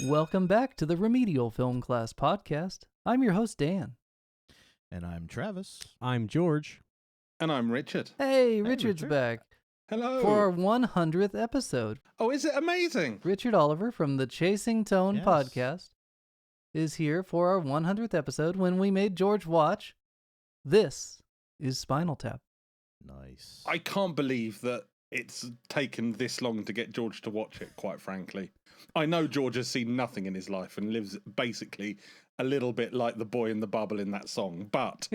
Welcome back to the Remedial Film Class Podcast. I'm your host, Dan. And I'm Travis. I'm George. And I'm Richard. Hey, Richard's Richard. back Hello. for our 100th episode. Oh, is it amazing? Richard Oliver from the Chasing Tone Yes. podcast is here for our 100th episode when we made George watch This is Spinal Tap. Nice. I can't believe that it's taken this long to get George to watch it, quite frankly. I know George has seen nothing in his life and lives basically a little bit like the boy in the bubble in that song. But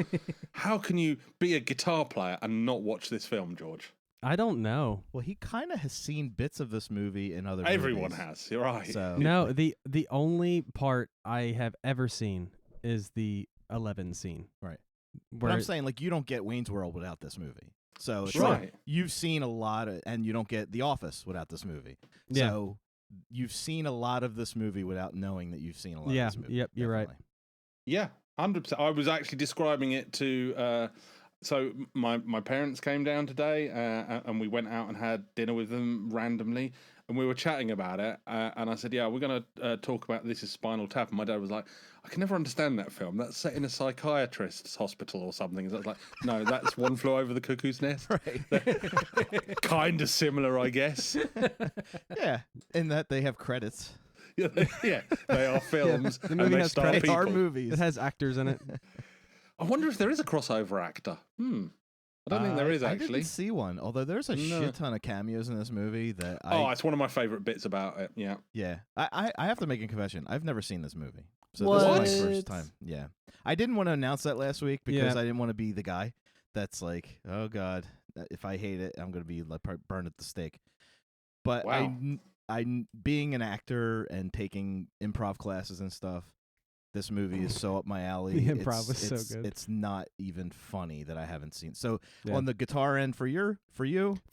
how can you be a guitar player and not watch this film, George? I don't know. Well, he kind of has seen bits of this movie in other Everyone movies. has, you're right. So, No, the only part I have ever seen is the 11 scene. Right. But Where I'm saying, like, you don't get Wayne's World without this movie. So it's Right. like you've seen a lot of, and you don't get The Office without this movie. Yeah. So you've seen a lot of this movie without knowing that you've seen a lot Yeah, of this movie. yep, you're right. Definitely. Yeah, 100%. I was actually describing it to... So my parents came down today and we went out and had dinner with them randomly and we were chatting about it and I said, yeah, we're going to talk about This is Spinal Tap. And my dad was like, I can never understand that film. That's set in a psychiatrist's hospital or something. So I was like, no, that's One Flew Over the Cuckoo's Nest. Right. Kind of similar, I guess. Yeah. In that they have credits. Yeah, they are films. the and movie they has star credits. They are people. movies. it has actors in it. I wonder if there is a crossover actor. I don't think there is, I actually. didn't see one, although there's a No. shit ton of cameos in this movie that It's one of my favourite bits about it. Yeah. Yeah, I have to make a confession. I've never seen this movie, so What? this is my first time. Yeah, I didn't want to announce that last week because Yeah. I didn't want to be the guy that's like, oh god, if I hate it, I'm gonna be like burned at the stake. But Wow. I being an actor and taking improv classes and stuff, this movie is so up my alley. The improv is so good. It's not even funny that I haven't seen. So Yeah. on the guitar end for you, For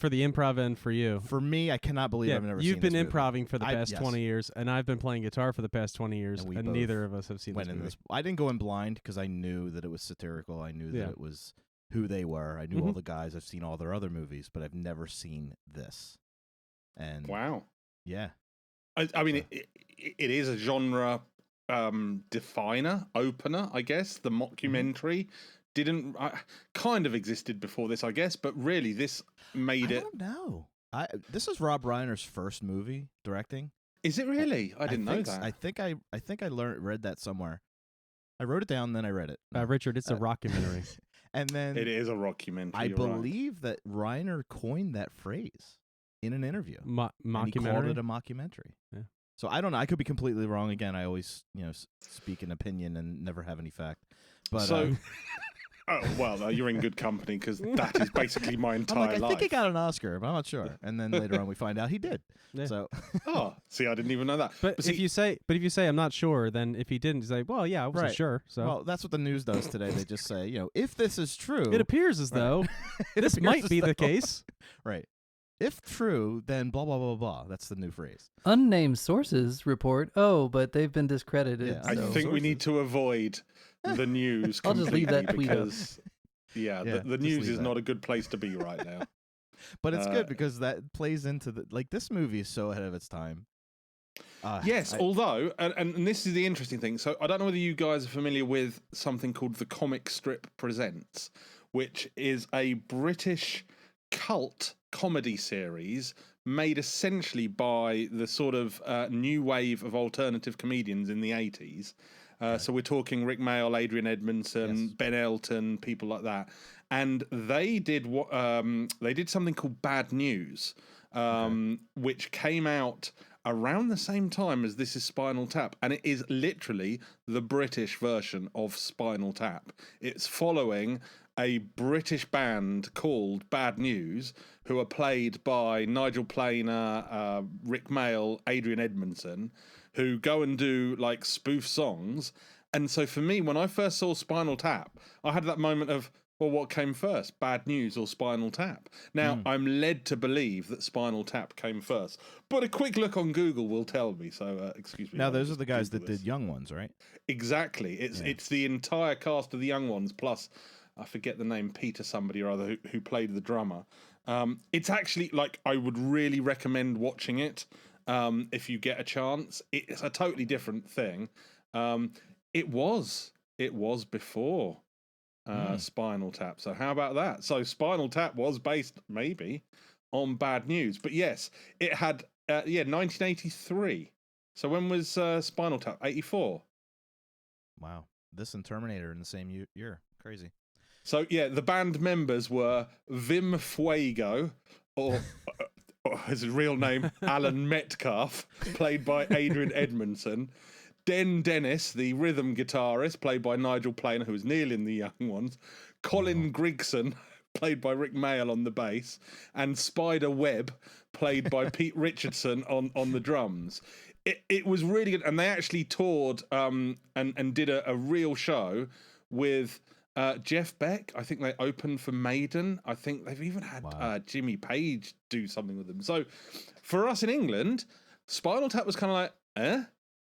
the improv end for you. for me, I cannot believe I've never you've seen been this movie. improving for the past yes. 20 years, and I've been playing guitar for the past 20 years, And we and both neither of us have seen went this in movie. this. I didn't go in blind because I knew that it was satirical. I knew Yeah. that it was who they were. I knew all Mhm. the guys. I've seen all their other movies, but I've never seen this. And Wow. yeah, I mean, it is a genre definer, opener, I guess. The mockumentary didn't kind of existed before this, I guess, but really this made I it. don't know. This is Rob Reiner's first movie directing. Is it really? I didn't know think that. I think I read that somewhere. I wrote it down, then I read it. Richard, it's a Uh, rockumentary. And then It is a rockumentary. I you're right. believe that Reiner coined that phrase in an interview. And he called Mockumentary. it a mockumentary. Yeah. So I don't know. I could be completely wrong. Again, I always, speak an opinion and never have any fact. But So, oh well, no, you're in good company because that is basically my I'm entire like, I life. think he got an Oscar, but I'm not sure. And then later on, we find out he did. Yeah. So Oh, see, I didn't even know that. But see, if you say I'm not sure, then if he didn't, you say, well, yeah, I wasn't Right. sure. So well, that's what the news does today. They just say, if this is true, it appears as Right. though it this appears might as be the though- case. Right. If true, then blah blah blah blah. That's the new phrase. Unnamed sources report, but they've been discredited. Yeah, I so- think we need to avoid the news. I'll just leave that completely tweet up. because, yeah, Yeah, the just news leave is that. not a good place to be right now. But it's Uh, good because that plays into this movie is so ahead of its time. Yes, although, and this is the interesting thing. So I don't know whether you guys are familiar with something called The Comic Strip Presents, which is a British cult comedy series made essentially by the sort of new wave of alternative comedians in the 80s. So we're talking Rick Mayall, Adrian Edmondson, Yes. Ben Elton, people like that. And they did they did something called Bad News, which came out around the same time as This is Spinal Tap, and it is literally the British version of Spinal Tap. It's following a British band called Bad News, who are played by Nigel Planer, Rick Mayall, Adrian Edmondson, who go and do like spoof songs. And so for me, when I first saw Spinal Tap, I had that moment of, well, what came first, Bad News or Spinal Tap? Now, I'm led to believe that Spinal Tap came first, but a quick look on Google will tell me. So, excuse me. Now I'll those are just the guys Google that this. did Young Ones, right? Exactly. It's the entire cast of the Young Ones, plus I forget the name, Peter somebody or other, who played the drummer. It's actually, like, I would really recommend watching it. if you get a chance. It's a totally different thing. It was before Spinal Tap. So how about that? So Spinal Tap was based maybe on Bad News, but yes, it had 1983. So when was Spinal Tap? 84. Wow, this and Terminator in the same year. Crazy. So yeah, the band members were Vim Fuego, or his real name Alan Metcalf, played by Adrian Edmondson. Den Dennis, the rhythm guitarist, played by Nigel Planer, who was nearly in the Young Ones. Colin Grigson, played by Rick Mayall on the bass, and Spider Webb, played by Pete Richardson on the drums. It was really good, and they actually toured and did a real show with Jeff Beck. I think they opened for Maiden. I think they've even had Jimmy Page do something with them. So for us in England, Spinal Tap was kind of like,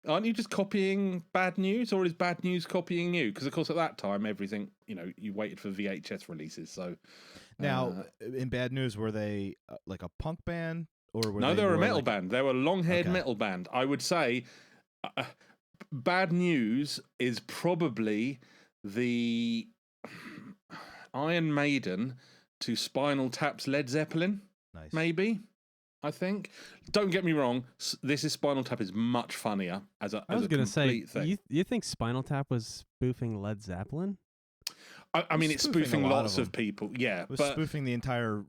aren't you just copying Bad News, or is Bad News copying you? Because of course at that time everything, you waited for VHS releases. So now in Bad News, were they like a punk band? Or no, they were a metal band. They were a long-haired metal band. I would say Bad News is probably the Iron Maiden to Spinal Tap's Led Zeppelin. Nice. Maybe, I think. Don't get me wrong. This is Spinal Tap is much funnier as a I was going to say, thing. you think Spinal Tap was spoofing Led Zeppelin? I mean, it's spoofing lots of people. Yeah, it was but spoofing the entire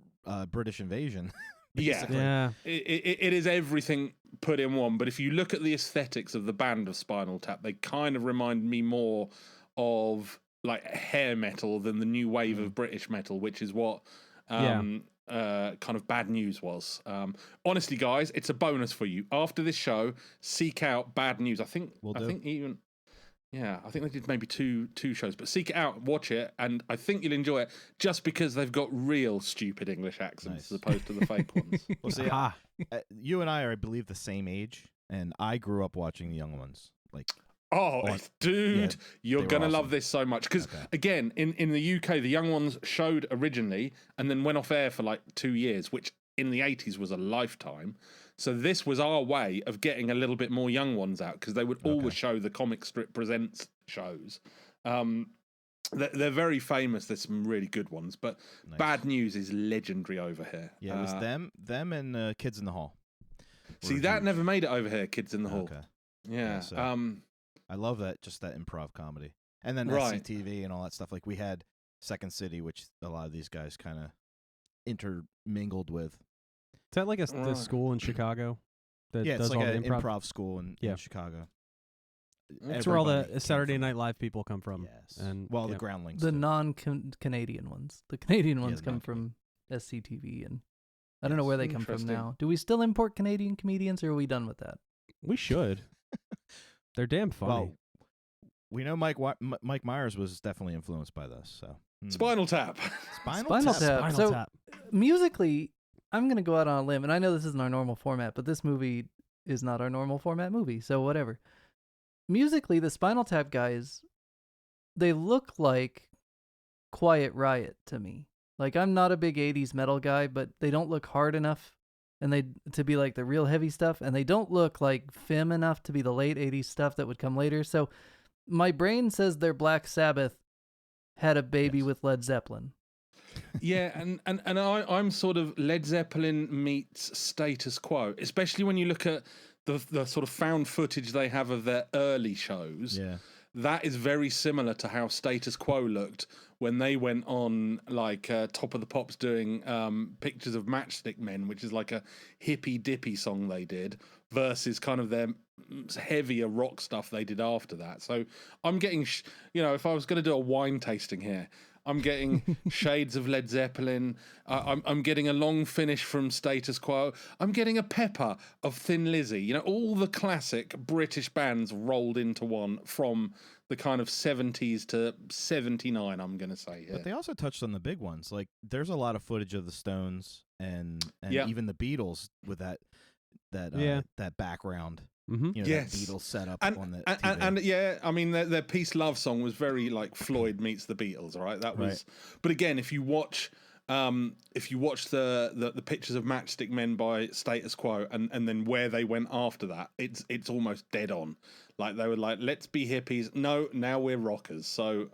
British invasion. Yeah. It is everything put in one. But if you look at the aesthetics of the band of Spinal Tap, they kind of remind me more of like hair metal than the new wave of British metal, which is what kind of Bad News was. Honestly, guys, it's a bonus for you. After this show, seek out Bad News. I think they did maybe two shows, but seek it out, watch it, and I think you'll enjoy it just because they've got real stupid English accents as opposed to the fake ones. Well, see, you and I are, I believe, the same age, and I grew up watching the Young Ones. You're going to love this so much. Because, again, in the UK, the Young Ones showed originally and then went off air for like 2 years, which in the 80s was a lifetime. So this was our way of getting a little bit more Young Ones out, because they would always show the Comic Strip Presents shows. They're very famous. There's some really good ones, but Bad News is legendary over here. Yeah, it was them and Kids in the Hall. See, that never made it over here, Kids in the Hall. Okay. Yeah. So I love that, just that improv comedy. And then SCTV and all that stuff. Like we had Second City, which a lot of these guys kind of intermingled with. Is that like the school in Chicago? It's like an improv school in Chicago. That's where all the Saturday Night Live people come from. Yes. And the Groundlings. The non-Canadian ones. The Canadian ones come from SCTV, and I don't know where they come from now. Do we still import Canadian comedians, or are we done with that? We should. They're damn funny. Well, we know Mike Myers was definitely influenced by this. So Spinal Tap. Spinal Tap. Musically, I'm going to go out on a limb, and I know this isn't our normal format, but this movie is not our normal format movie, so whatever. Musically, the Spinal Tap guys, they look like Quiet Riot to me. Like, I'm not a big 80s metal guy, but they don't look hard enough to be like the real heavy stuff, and they don't look like femme enough to be the late 80s stuff that would come later. So my brain says their Black Sabbath had a baby with Led Zeppelin. Yeah, and I'm sort of Led Zeppelin meets Status Quo, especially when you look at the sort of found footage they have of their early shows. Yeah. That is very similar to how Status Quo looked when they went on like Top of the Pops doing Pictures of Matchstick Men, which is like a hippy dippy song they did, versus kind of their heavier rock stuff they did after that. So I'm getting, if I was going to do a wine tasting here, I'm getting shades of Led Zeppelin. I'm getting a long finish from Status Quo. I'm getting a pepper of Thin Lizzy. All the classic British bands rolled into one from the kind of 70s to 79, I'm going to say here. But they also touched on the big ones. Like, there's a lot of footage of the Stones and even the Beatles with that background. Mm-hmm. That Beatles setup on the TV. And yeah, I mean their Peace Love song was very like Floyd meets the Beatles, right? That was, but again, if you watch if you watch the pictures of Matchstick Men by Status Quo and then where they went after that, it's almost dead on. Like they were like, let's be hippies. No, now we're rockers. So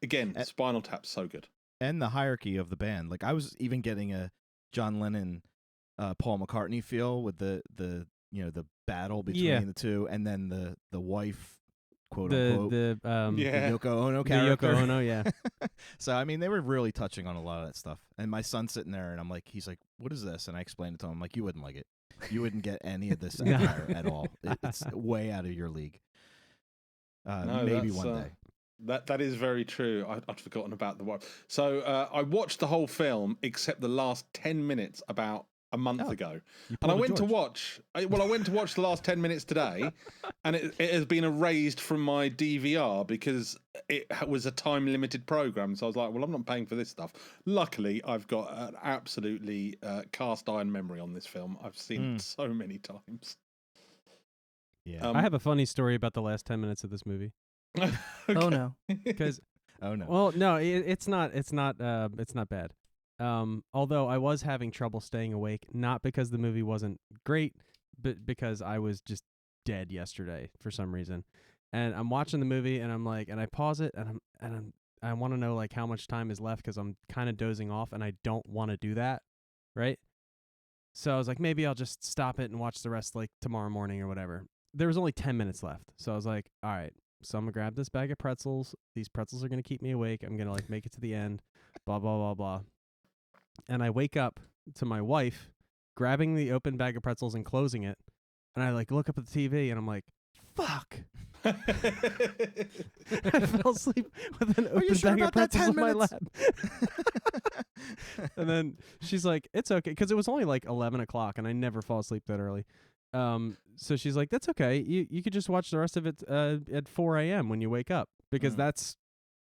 again, Spinal Tap's so good. And the hierarchy of the band. Like I was even getting a John Lennon, Paul McCartney feel with the battle between the two, and then the wife, quote unquote, the Yoko Ono character. The Yoko Ono, yeah. So I mean, they were really touching on a lot of that stuff. And my son's sitting there, and I'm like, he's like, "What is this?" And I explained it to him. I'm like, "You wouldn't like it. You wouldn't get any of this at all. It's way out of your league." Maybe one day. That is very true. I'd forgotten about the wife. So I watched the whole film except the last 10 minutes about a month ago, and I went to watch the last 10 minutes today, and it has been erased from my DVR because it was a time limited program. So I was like, well, I'm not paying for this stuff. Luckily, I've got an absolutely cast iron memory on this film. I've seen it so many times. Yeah, I have a funny story about the last 10 minutes of this movie. Okay. Oh no. Because oh no. Well, no, it's not bad. Although I was having trouble staying awake, not because the movie wasn't great, but because I was just dead yesterday for some reason. And I'm watching the movie, and I'm like, and I pause it, and I want to know like how much time is left because I'm kind of dozing off, and I don't want to do that, right? So I was like, maybe I'll just stop it and watch the rest like tomorrow morning or whatever. There was only 10 minutes left, so I was like, all right. So I'm gonna grab this bag of pretzels. These pretzels are gonna keep me awake. I'm gonna like make it to the end. Blah blah blah blah. And I wake up to my wife grabbing the open bag of pretzels and closing it. And I like look up at the TV and I'm like, "Fuck!" I fell asleep with an open bag of pretzels in my lap. And then she's like, "It's okay," because it was only like 11 o'clock, and I never fall asleep that early. So she's like, "That's okay. You could just watch the rest of it at 4 a.m. when you wake up, because that's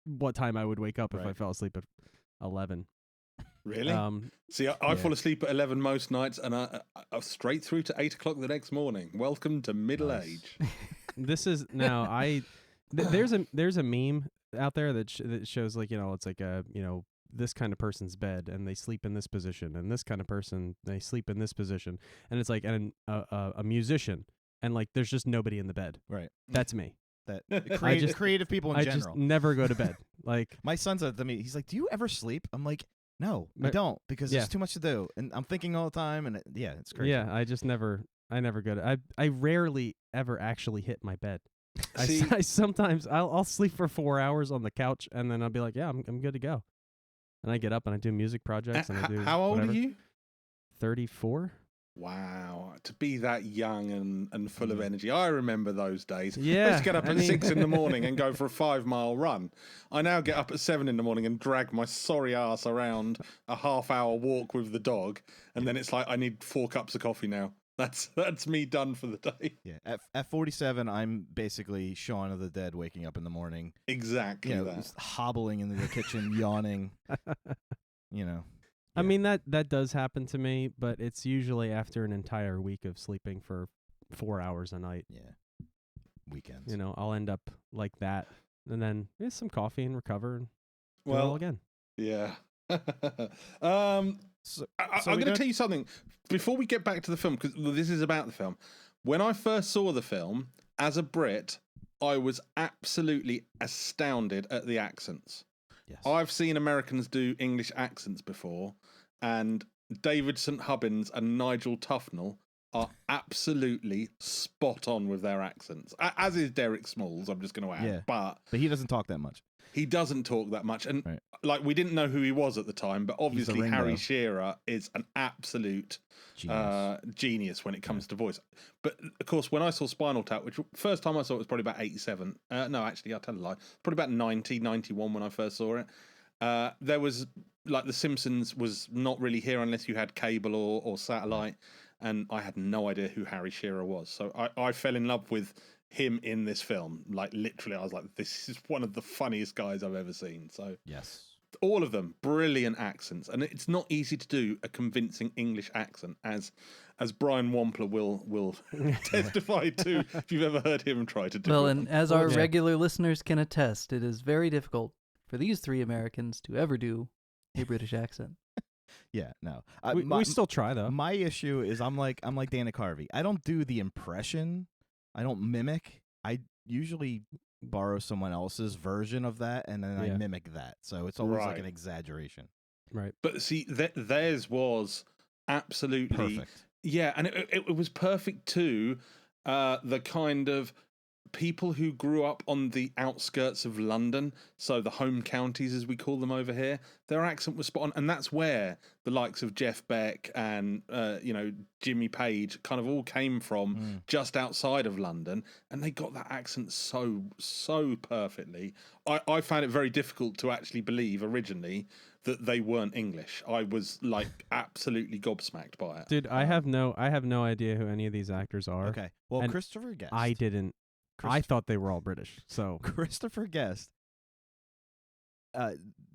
what time I would wake up if I fell asleep at 11." Really? See, I fall asleep at 11 most nights, and I straight through to 8 o'clock the next morning. Welcome to middle age. This is now there's a meme out there that shows like it's like this kind of person's bed, and they sleep in this position, and this kind of person, they sleep in this position, and it's like a musician, and like there's just nobody in the bed. Right. That's me. That creative people in general. I just never go to bed. Like my son said to me, he's like, "Do you ever sleep?" I'm like, "No, I don't, because there's too much to do, and I'm thinking all the time, and it's crazy." Yeah, I never go to. I rarely ever actually hit my bed. I sometimes I'll sleep for 4 hours on the couch, and then I'll be like, "Yeah, I'm good to go." And I get up and I do music projects, and I do. How old whatever. are you? 34. Wow, to be that young and full of energy. I remember those days. Yeah, I used to get up at 6 in the morning and go for a 5-mile run. I now get up at 7 in the morning and drag my sorry ass around a half-hour walk with the dog, and then it's like I need 4 cups of coffee now. That's me done for the day. Yeah, at 47, I'm basically Shaun of the Dead, waking up in the morning. Exactly that. Just hobbling into the kitchen, yawning. I mean, that does happen to me, but it's usually after an entire week of sleeping for 4 hours a night. Yeah. Weekends. I'll end up like that, and then some coffee and recover and do it all again. Yeah. So I'm going to tell you something before we get back to the film, because this is about the film. When I first saw the film, as a Brit, I was absolutely astounded at the accents. Yes. I've seen Americans do English accents before, and David St. Hubbins and Nigel Tufnell are absolutely spot on with their accents, as is Derek Smalls, I'm just going to add. Yeah. But he doesn't talk that much. He doesn't talk that much. And like, we didn't know who he was at the time, but obviously Harry Shearer is an absolute genius when it comes to voice. But of course, when I saw Spinal Tap, which first time I saw it was probably about 87. No, actually, I'll tell a lie. Probably about 90, 91 when I first saw it. There was, like, The Simpsons was not really here unless you had cable or satellite. And I had no idea who Harry Shearer was. So I fell in love with him in this film. Like, literally, I was like, this is one of the funniest guys I've ever seen. So yes, all of them brilliant accents, and it's not easy to do a convincing English accent, as Brian Wampler will testify to if you've ever heard him try to do. Well, and as our regular listeners can attest, it is very difficult for these 3 Americans to ever do a British accent. Yeah, no. We still try though. My issue is I'm like Dana Carvey. I don't do the impression. I don't mimic. I usually borrow someone else's version of that, and then I mimic that. So it's always like an exaggeration. Right. But see, theirs was absolutely Perfect. Yeah, and it was perfect too. The kind of people who grew up on the outskirts of London, so the home counties as we call them over here, their accent was spot on, and that's where the likes of Jeff Beck and Jimmy Page kind of all came from, just outside of London, and they got that accent so perfectly. I found it very difficult to actually believe originally that they weren't English. I was like absolutely gobsmacked by it. Dude, I have no idea who any of these actors are. Okay. Well, And Christopher Guest. I didn't. I thought they were all British. So Christopher Guest.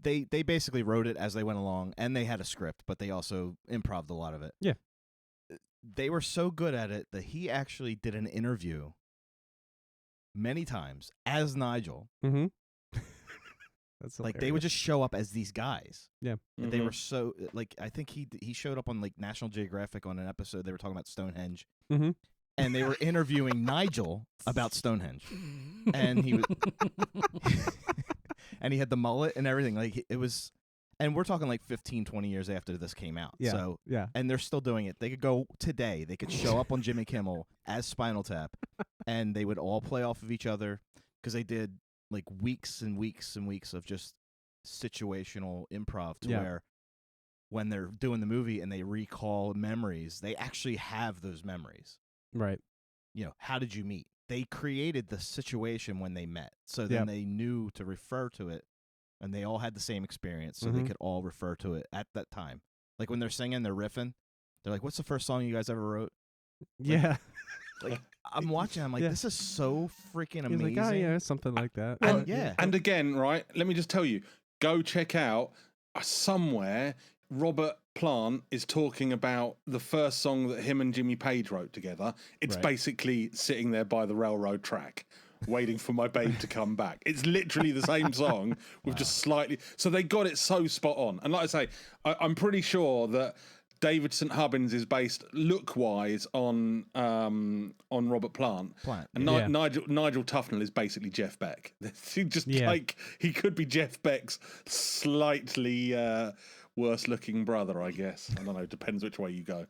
They basically wrote it as they went along, and they had a script, but they also improv'd a lot of it. Yeah. They were so good at it that he actually did an interview many times as Nigel. Mm-hmm. That's like they would just show up as these guys. Yeah. And they were so like I think he showed up on like National Geographic on an episode they were talking about Stonehenge. Mm-hmm. And they were interviewing Nigel about Stonehenge. And he was and he had the mullet and everything. Like it was, and we're talking like 15, 20 years after this came out. Yeah. So yeah. And they're still doing it. They could go today. They could show up on Jimmy Kimmel as Spinal Tap, and they would all play off of each other because they did like weeks and weeks and weeks of just situational improv to where when they're doing the movie and they recall memories, they actually have those memories. Right. You know, how did you meet? They created the situation when they met. So then they knew to refer to it, and they all had the same experience, so they could all refer to it at that time. Like when they're singing, they're riffing. They're like, what's the first song you guys ever wrote? Yeah. Like I'm watching, I'm like, this is so freaking amazing. He's like, oh, yeah, something like that. And again, right, let me just tell you, go check out somewhere Robert Plant is talking about the first song that him and Jimmy Page wrote together. It's basically sitting there by the railroad track, waiting for my babe to come back. It's literally the same song with just slightly. So they got it so spot on. And like I say, I'm pretty sure that David St. Hubbins is based look-wise on Robert Plant. And Nigel Tufnell is basically Jeff Beck. Like he could be Jeff Beck's slightly worse-looking brother, I guess. I don't know. Depends which way you go.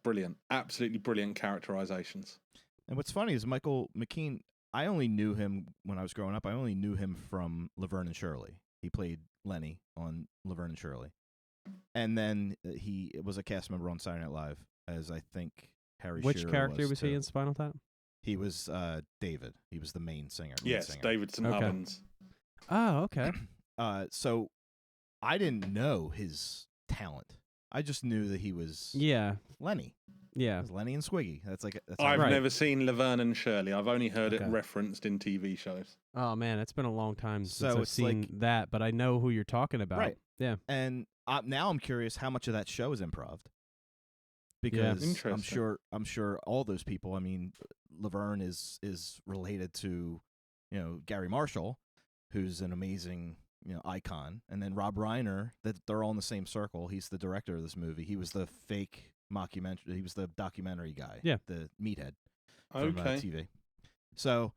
Brilliant. Absolutely brilliant characterizations. And what's funny is Michael McKean, I only knew him when I was growing up. I only knew him from Laverne and Shirley. He played Lenny on Laverne and Shirley. And then he was a cast member on Saturday Night Live as I think Harry Which Shearer character was too. he in Spinal Tap? He was David. He was the main singer. Yes, singer. David St. Hubbins. Oh, okay. So I didn't know his talent. I just knew that he was Lenny. Yeah. It was Lenny and Squiggy. I've never seen Laverne and Shirley. I've only heard it referenced in TV shows. Oh, man, it's been a long time since So I've seen that, but I know who you're talking about. Right. Yeah. And now I'm curious how much of that show is improv. Because I'm sure all those people, I mean, Laverne is related to, Gary Marshall, who's an amazing, icon. And then Rob Reiner, that they're all in the same circle. He's the director of this movie. He was the fake mockumentary. He was the documentary guy. Yeah. The meathead from TV. So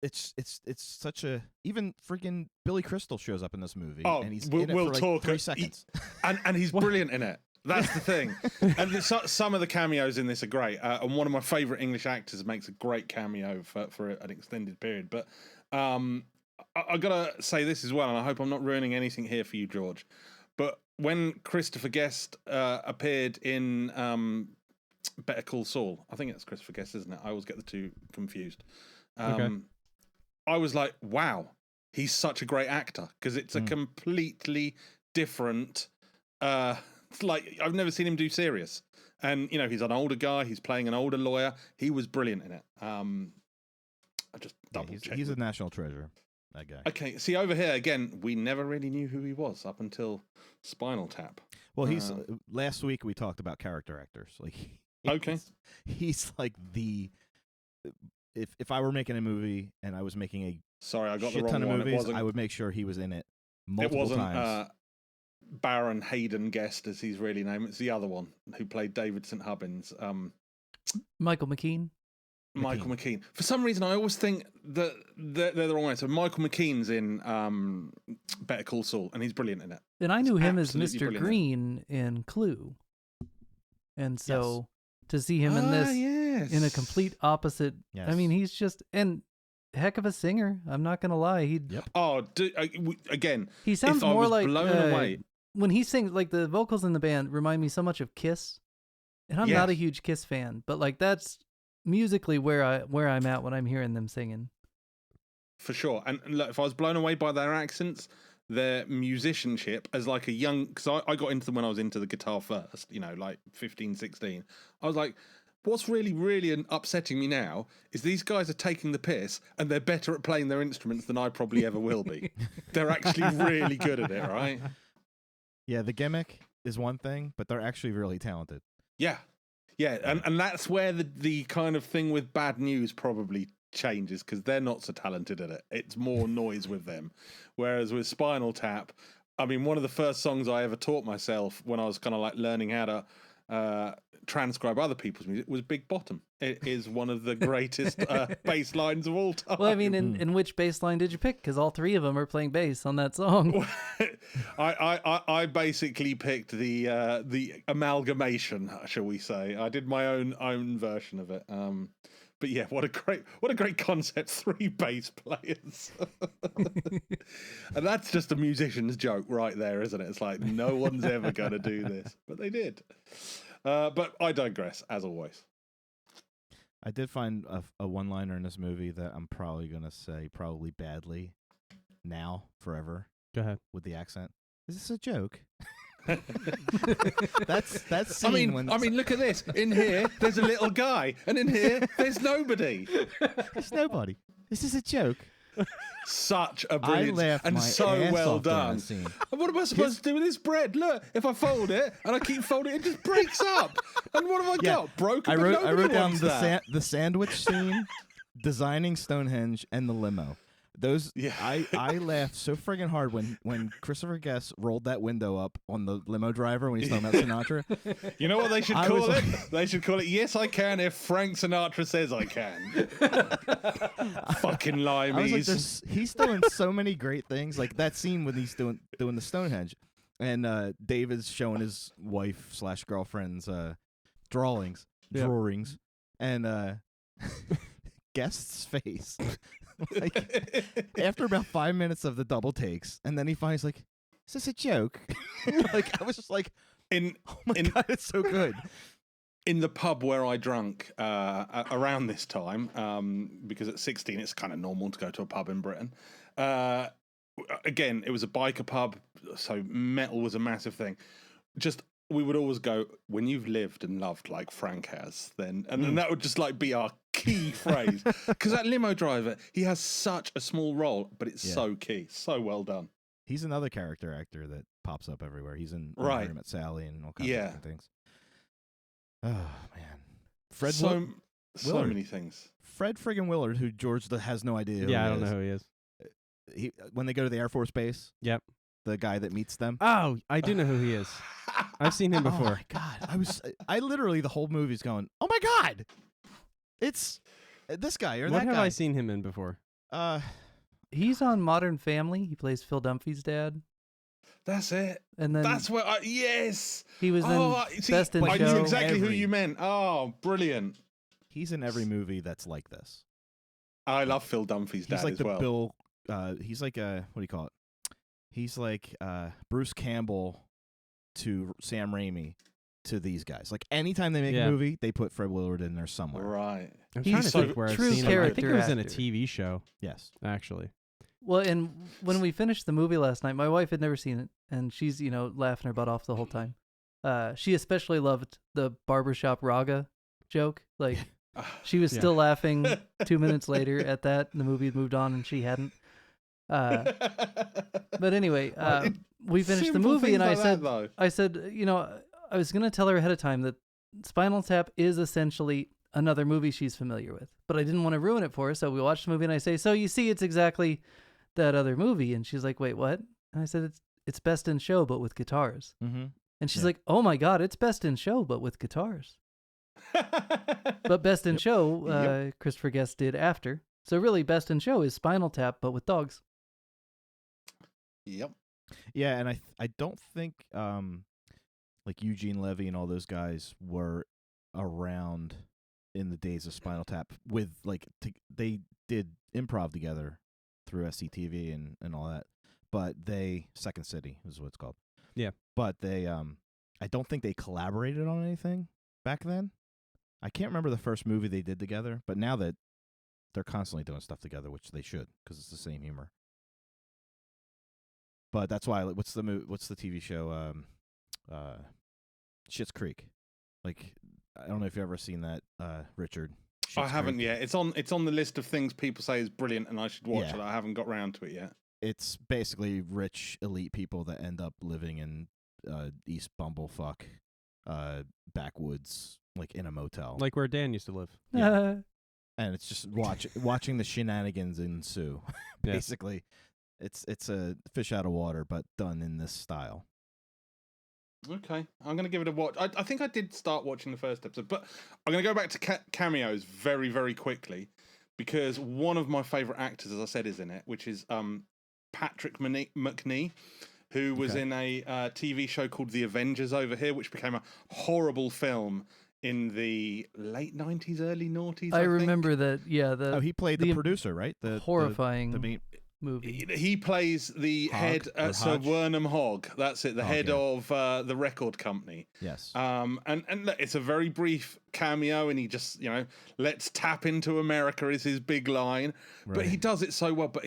it's such a, even freaking Billy Crystal shows up in this movie. Oh, and he's we'll in it for like talk 3 seconds. And he's brilliant in it. That's the thing. And some of the cameos in this are great. And one of my favourite English actors makes a great cameo for an extended period. But I got to say this as well, and I hope I'm not ruining anything here for you, George. But when Christopher Guest appeared in Better Call Saul, I think it's Christopher Guest, isn't it? I always get the two confused. I was like, wow, he's such a great actor, because it's a completely different... like, I've never seen him do serious. And, he's an older guy. He's playing an older lawyer. He was brilliant in it. I just double-checked. He's a national treasure, that guy. Okay, see, over here, again, we never really knew who he was up until Spinal Tap. Well, he's... last week, we talked about character actors. Like, he's like the... If I were making a movie and I was making a Sorry, I got shit the wrong ton of one. movies, I would make sure he was in it multiple times. Baron Hayden Guest, as he's really named. It's the other one who played David St. Hubbins. Michael McKean. Michael McKean. For some reason, I always think that they're the wrong way. So Michael McKean's in Better Call Saul, and he's brilliant in it. And I knew him as Mr. Green in Clue. And so to see him in this in a complete opposite, I mean, he's just and heck of a singer. I'm not gonna lie. Again, he sounds more like blown away when he sings. Like the vocals in the band remind me so much of Kiss, and I'm not a huge Kiss fan, but like that's musically where I'm at when I'm hearing them singing. For sure. And look, if I was blown away by their accents, their musicianship as like a young, because I got into them when I was into the guitar first, like 15, 16. I was like, what's really, really upsetting me now is these guys are taking the piss and they're better at playing their instruments than I probably ever will be. They're actually really good at it, right? Yeah, the gimmick is one thing, but they're actually really talented. Yeah. Yeah, and that's where the kind of thing with Bad News probably changes, because they're not so talented at it. It's more noise with them. Whereas with Spinal Tap, I mean, one of the first songs I ever taught myself when I was kind of like learning how to transcribe other people's music was Big Bottom. It is one of the greatest bass lines of all time. Well, I mean, in which bass line did you pick? Because all three of them are playing bass on that song. I basically picked the amalgamation, shall we say. I did my own version of it. But yeah, what a great concept, 3 bass players. And that's just a musician's joke right there, isn't it? It's like no one's ever going to do this, but they did. But I digress, as always. I did find a one-liner in this movie that I'm probably going to say probably badly now, forever. Go ahead. With the accent. Is this a joke? that's scene I mean, look at this. In here, there's a little guy, and in here, there's nobody. There's nobody. This is a joke. Such a brilliant and so well done. And what am I supposed to do with this bread? Look, if I fold it and I keep folding it, it just breaks up. And what have I got? Broken. I wrote down the sandwich scene, designing Stonehenge, and the limo. Those I laughed so friggin' hard when Christopher Guest rolled that window up on the limo driver when he's talking about Sinatra. You know what they should call it? They should call it "Yes, I Can" if Frank Sinatra says I can. Fucking limeys. I was like, he's doing so many great things. Like that scene when he's doing the Stonehenge, and David's showing his wife / girlfriend's drawings, and Guest's face. Like, after about 5 minutes of the double takes, and then he finds like, is this a joke? Like I was just like, oh my God, it's so good. In the pub where I drank around this time, because at 16 it's kind of normal to go to a pub in Britain. Again, it was a biker pub, so metal was a massive thing. We would always go, when you've lived and loved like Frank has, then that would just like be our key phrase. Because that limo driver, he has such a small role, but it's so key, so well done. He's another character actor that pops up everywhere. He's in Married at Sally and all kinds of different things. Oh man, so many things. Fred friggin' Willard, who George has no idea. I don't know who he is. When they go to the Air Force Base. Yep. The guy that meets them. Oh, I do know who he is. I've seen him before. Oh my God, I literally the whole movie's going, oh my God, it's this guy or that guy. What have I seen him in before? He's on Modern Family. He plays Phil Dunphy's dad. That's it. And then that's where yes. He was in Best in Show. I knew exactly who you meant. Oh, brilliant. He's in every movie that's like this. I love Phil Dunphy's dad like as well. He's like what do you call it? He's like Bruce Campbell to Sam Raimi to these guys. Like anytime they make a movie, they put Fred Willard in there somewhere. Right. I'm trying to think where I've seen him. I think it was in a actor. TV show. Yes, actually. Well, and when we finished the movie last night, my wife had never seen it, and she's laughing her butt off the whole time. She especially loved the barbershop raga joke. Like she was still laughing 2 minutes later at that, and the movie had moved on, and she hadn't. But anyway, we finished the movie, and I said, I was going to tell her ahead of time that Spinal Tap is essentially another movie she's familiar with, but I didn't want to ruin it for her. So we watched the movie, and I say, so you see, it's exactly that other movie. And she's like, wait, what? And I said, it's Best in Show, but with guitars. Mm-hmm. And she's like, oh my God, it's Best in Show, but with guitars. But Best in Show, Christopher Guest did after. So really, Best in Show is Spinal Tap, but with dogs. Yep. Yeah, and I don't think like Eugene Levy and all those guys were around in the days of Spinal Tap with like they did improv together through SCTV and all that. But Second City is what it's called. Yeah. But they I don't think they collaborated on anything back then. I can't remember the first movie they did together, but now that they're constantly doing stuff together, which they should, because it's the same humor. But that's why. What's the TV show? Schitt's Creek. Like, I don't know if you've ever seen that, Richard. I haven't yet. It's on the list of things people say is brilliant, and I should watch it. I haven't got round to it yet. It's basically rich elite people that end up living in East Bumblefuck, backwoods, like in a motel, like where Dan used to live. Yeah. And it's just watching the shenanigans ensue. Basically, it's a fish out of water, but done in this style. Okay, I'm going to give it a watch. I think I did start watching the first episode, but I'm going to go back to cameos very, very quickly, because one of my favourite actors, as I said, is in it, which is Patrick McNee, who was in a TV show called The Avengers over here, which became a horrible film in the late 90s, early noughties. I remember that, yeah. He played the producer, right? The horrifying the movie. He plays the head, Sir Wernham Hogg. That's it, the head of the record company. Yes. And look, it's a very brief cameo, and he just, let's tap into America is his big line. Right. But he does it so well. But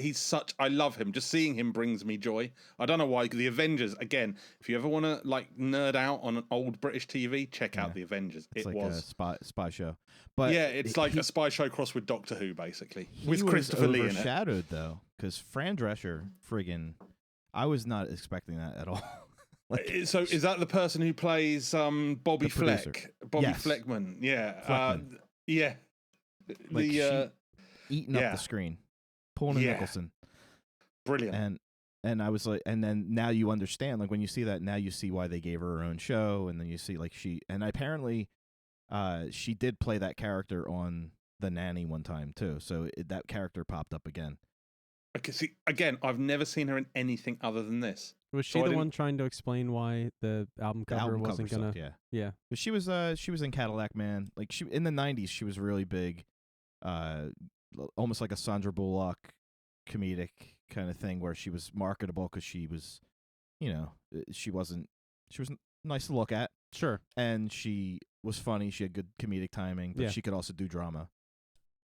I love him. Just seeing him brings me joy. I don't know why. The Avengers, again, if you ever want to like nerd out on an old British TV, check out The Avengers. It's like a spy show. But yeah, it's like a spy show crossed with Doctor Who, basically, with Christopher Lee in it. Overshadowed though, because Fran Drescher, friggin', I was not expecting that at all. So is that the person who plays Bobby Fleck? Bobby Fleckman, yeah. Yeah. Like eating up the screen. Pulling a Nicholson. Brilliant. And I was like, and then now you understand, like when you see that, now you see why they gave her own show, and then you see like and apparently she did play that character on The Nanny one time too, so that character popped up again. Okay, see, again, I've never seen her in anything other than this. Was she the one trying to explain why the album cover wasn't gonna? Sucked, yeah. But she was in Cadillac Man. Like she in the '90s, she was really big, almost like a Sandra Bullock comedic kind of thing, where she was marketable because she was, she was nice to look at. Sure. And she was funny. She had good comedic timing, but she could also do drama.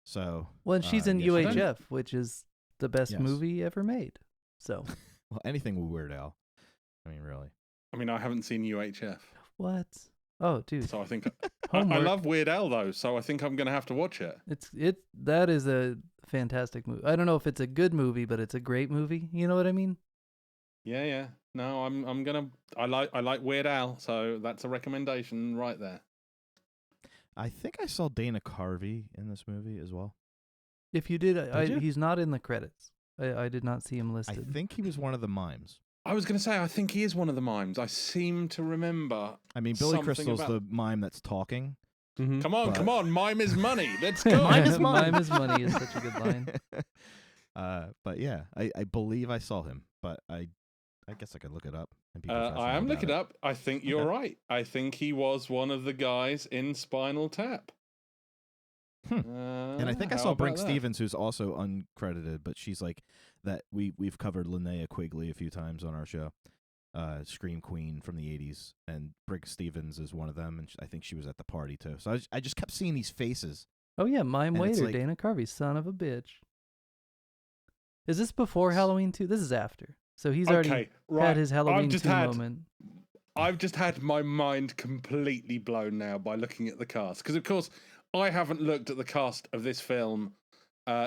So and she's in UHF, which is the best movie ever made. So well, anything with Weird Al. I mean, really. I mean, I haven't seen UHF. What? Oh, dude. So I think I love Weird Al though, so I think I'm gonna have to watch it. That is a fantastic movie. I don't know if it's a good movie, but it's a great movie. You know what I mean? Yeah. No, I'm gonna. I like Weird Al, so that's a recommendation right there. I think I saw Dana Carvey in this movie as well. If you did, he's not in the credits. I did not see him listed. I think he was one of the mimes. I was going to say, I think he is one of the mimes. I seem to remember. I mean, Billy Crystal's the mime that's talking. Mm-hmm. Come on, mime is money. Let's go. Mime is money is such a good line. But yeah, I believe I saw him, but I guess I could look it up. I am looking it up. I think you're right. I think he was one of the guys in Spinal Tap. And I think I saw Brink Stevens, who's also uncredited, but she's like that. We've covered Linnea Quigley a few times on our show, Scream Queen from the '80s, and Brink Stevens is one of them, and I think she was at the party too. So I just kept seeing these faces. Oh yeah, mime waiter, Dana Carvey, son of a bitch. Is this before Halloween 2? This is after. So he's already had his Halloween 2 moment. I've just had my mind completely blown now by looking at the cast, because of course I haven't looked at the cast of this film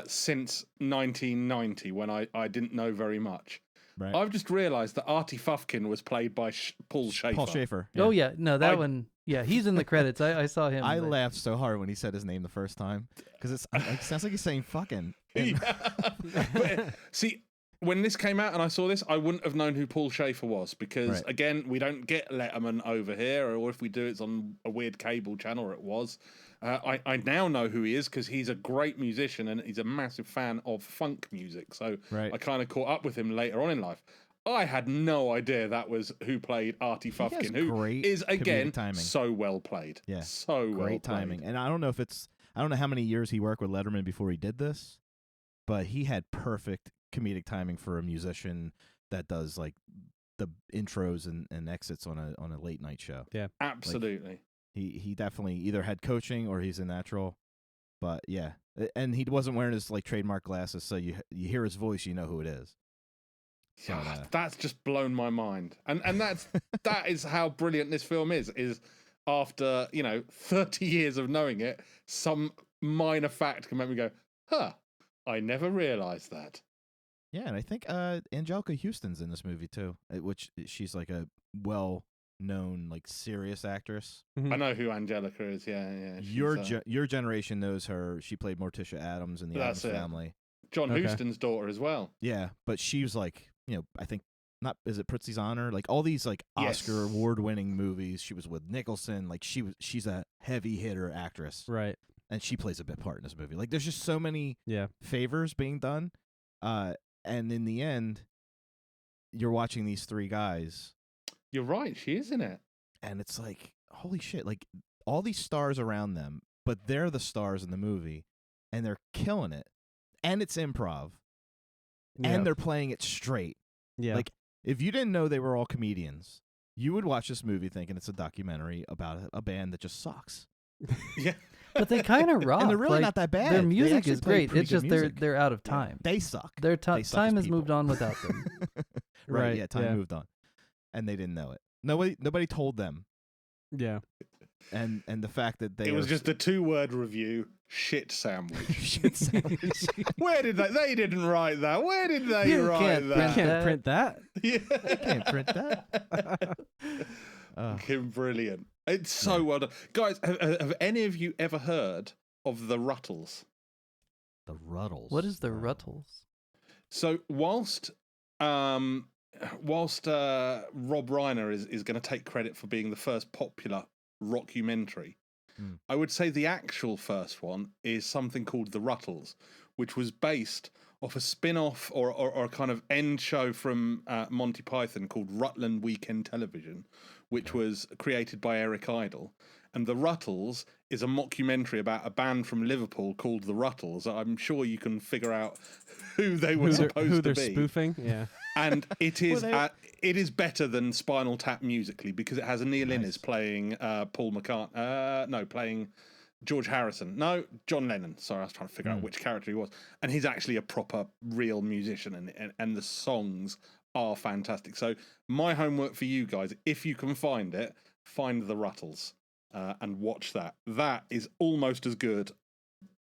since 1990, when I didn't know very much. Right. I've just realised that Artie Fufkin was played by Paul Schaefer. Paul Schaefer. Yeah. Oh yeah, no, that one. Yeah, he's in the credits. I saw him. I laughed so hard when he said his name the first time, because it sounds like he's saying "fucking." But, see, when this came out and I saw this, I wouldn't have known who Paul Schaefer was because, Right. again, we don't get Letterman over here, or if we do, it's on a weird cable channel, or it was. I now know who he is because he's a great musician and he's a massive fan of funk music. So Right. I kind of caught up with him later on in life. I had no idea that was who played Artie Fufkin, who great is, again, comedic timing. so well played. Yeah. So well Great timing. And I don't know how many years he worked with Letterman before he did this, but he had perfect comedic timing for a musician that does like the intros and exits on a late night show. Yeah. Absolutely. Like, he definitely either had coaching or he's a natural. But yeah, and he wasn't wearing his like trademark glasses, so you hear his voice, you know who it is. So, that's just blown my mind. And that is how brilliant this film is after, 30 years of knowing it, some minor fact can make me go, huh, I never realized that. Yeah, and I think Angelica Houston's in this movie too, which she's like a well-known like serious actress. I know who Angelica is. Yeah. Your generation knows her. She played Morticia Adams in the Addams Family. John Huston's daughter as well. Yeah, but she was like, I think is it Prizzi's Honor? Like all these like Oscar award-winning movies. She was with Nicholson. Like she's a heavy hitter actress, Right. and she plays a big part in this movie. Like there's just so many favors being done, and in the end, you're watching these three guys. You're right. She is in it, and it's like holy shit! Like all these stars around them, but they're the stars in the movie, and they're killing it, and it's improv. And they're playing it straight. Yeah. Like, if you didn't know they were all comedians, you would watch this movie thinking it's a documentary about a band that just sucks. Yeah. But they kind of rock. And they're really not that bad. Their They music actually is play great. pretty It's good just music. they're out of time. They suck. Their They suck time as has moved people. on without them. Right, yeah, time moved on. And they didn't know it. Nobody told them. Yeah. And the fact that it was just a 2-word review, shit sandwich. shit sandwich. Where did they didn't write that. Where did they You write can't that? Can't print that. Yeah. I can't print that. Brilliant. It's so well done. Guys, have any of you ever heard of the Ruttles? The Ruttles. What is the Ruttles? So whilst Rob Reiner is going to take credit for being the first popular rockumentary, I would say the actual first one is something called The Ruttles, which was based off a spin-off or a kind of end show from Monty Python called Rutland Weekend Television, which was created by Eric Idle. And The Ruttles is a mockumentary about a band from Liverpool called The Ruttles. I'm sure you can figure out who they were supposed to be. Who they're spoofing, yeah. And it is it is better than Spinal Tap musically because it has Neil Innes playing Paul McCartney. Playing George Harrison. No, John Lennon. Sorry, I was trying to figure out which character he was. And he's actually a proper, real musician, and the songs are fantastic. So my homework for you guys, if you can find it, find The Ruttles and watch that. That is almost as good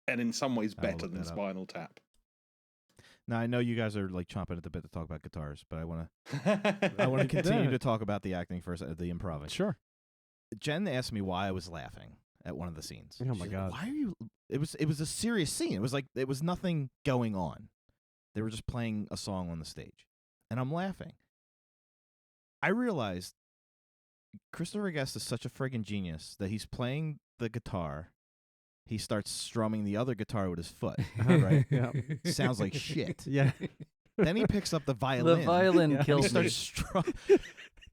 and in some ways better than Spinal Tap. Now I know you guys are like chomping at the bit to talk about guitars, but I want to continue to talk about the acting first, the improv. Sure. Jen asked me why I was laughing at one of the scenes. Oh my God! Why are you? It was a serious scene. It was like it was nothing going on. They were just playing a song on the stage, and I'm laughing. I realized Christopher Guest is such a friggin' genius that he's playing the guitar. He starts strumming the other guitar with his foot. Right? Yeah. Sounds like shit. Yeah. Then he picks up the violin. The violin killed He me. starts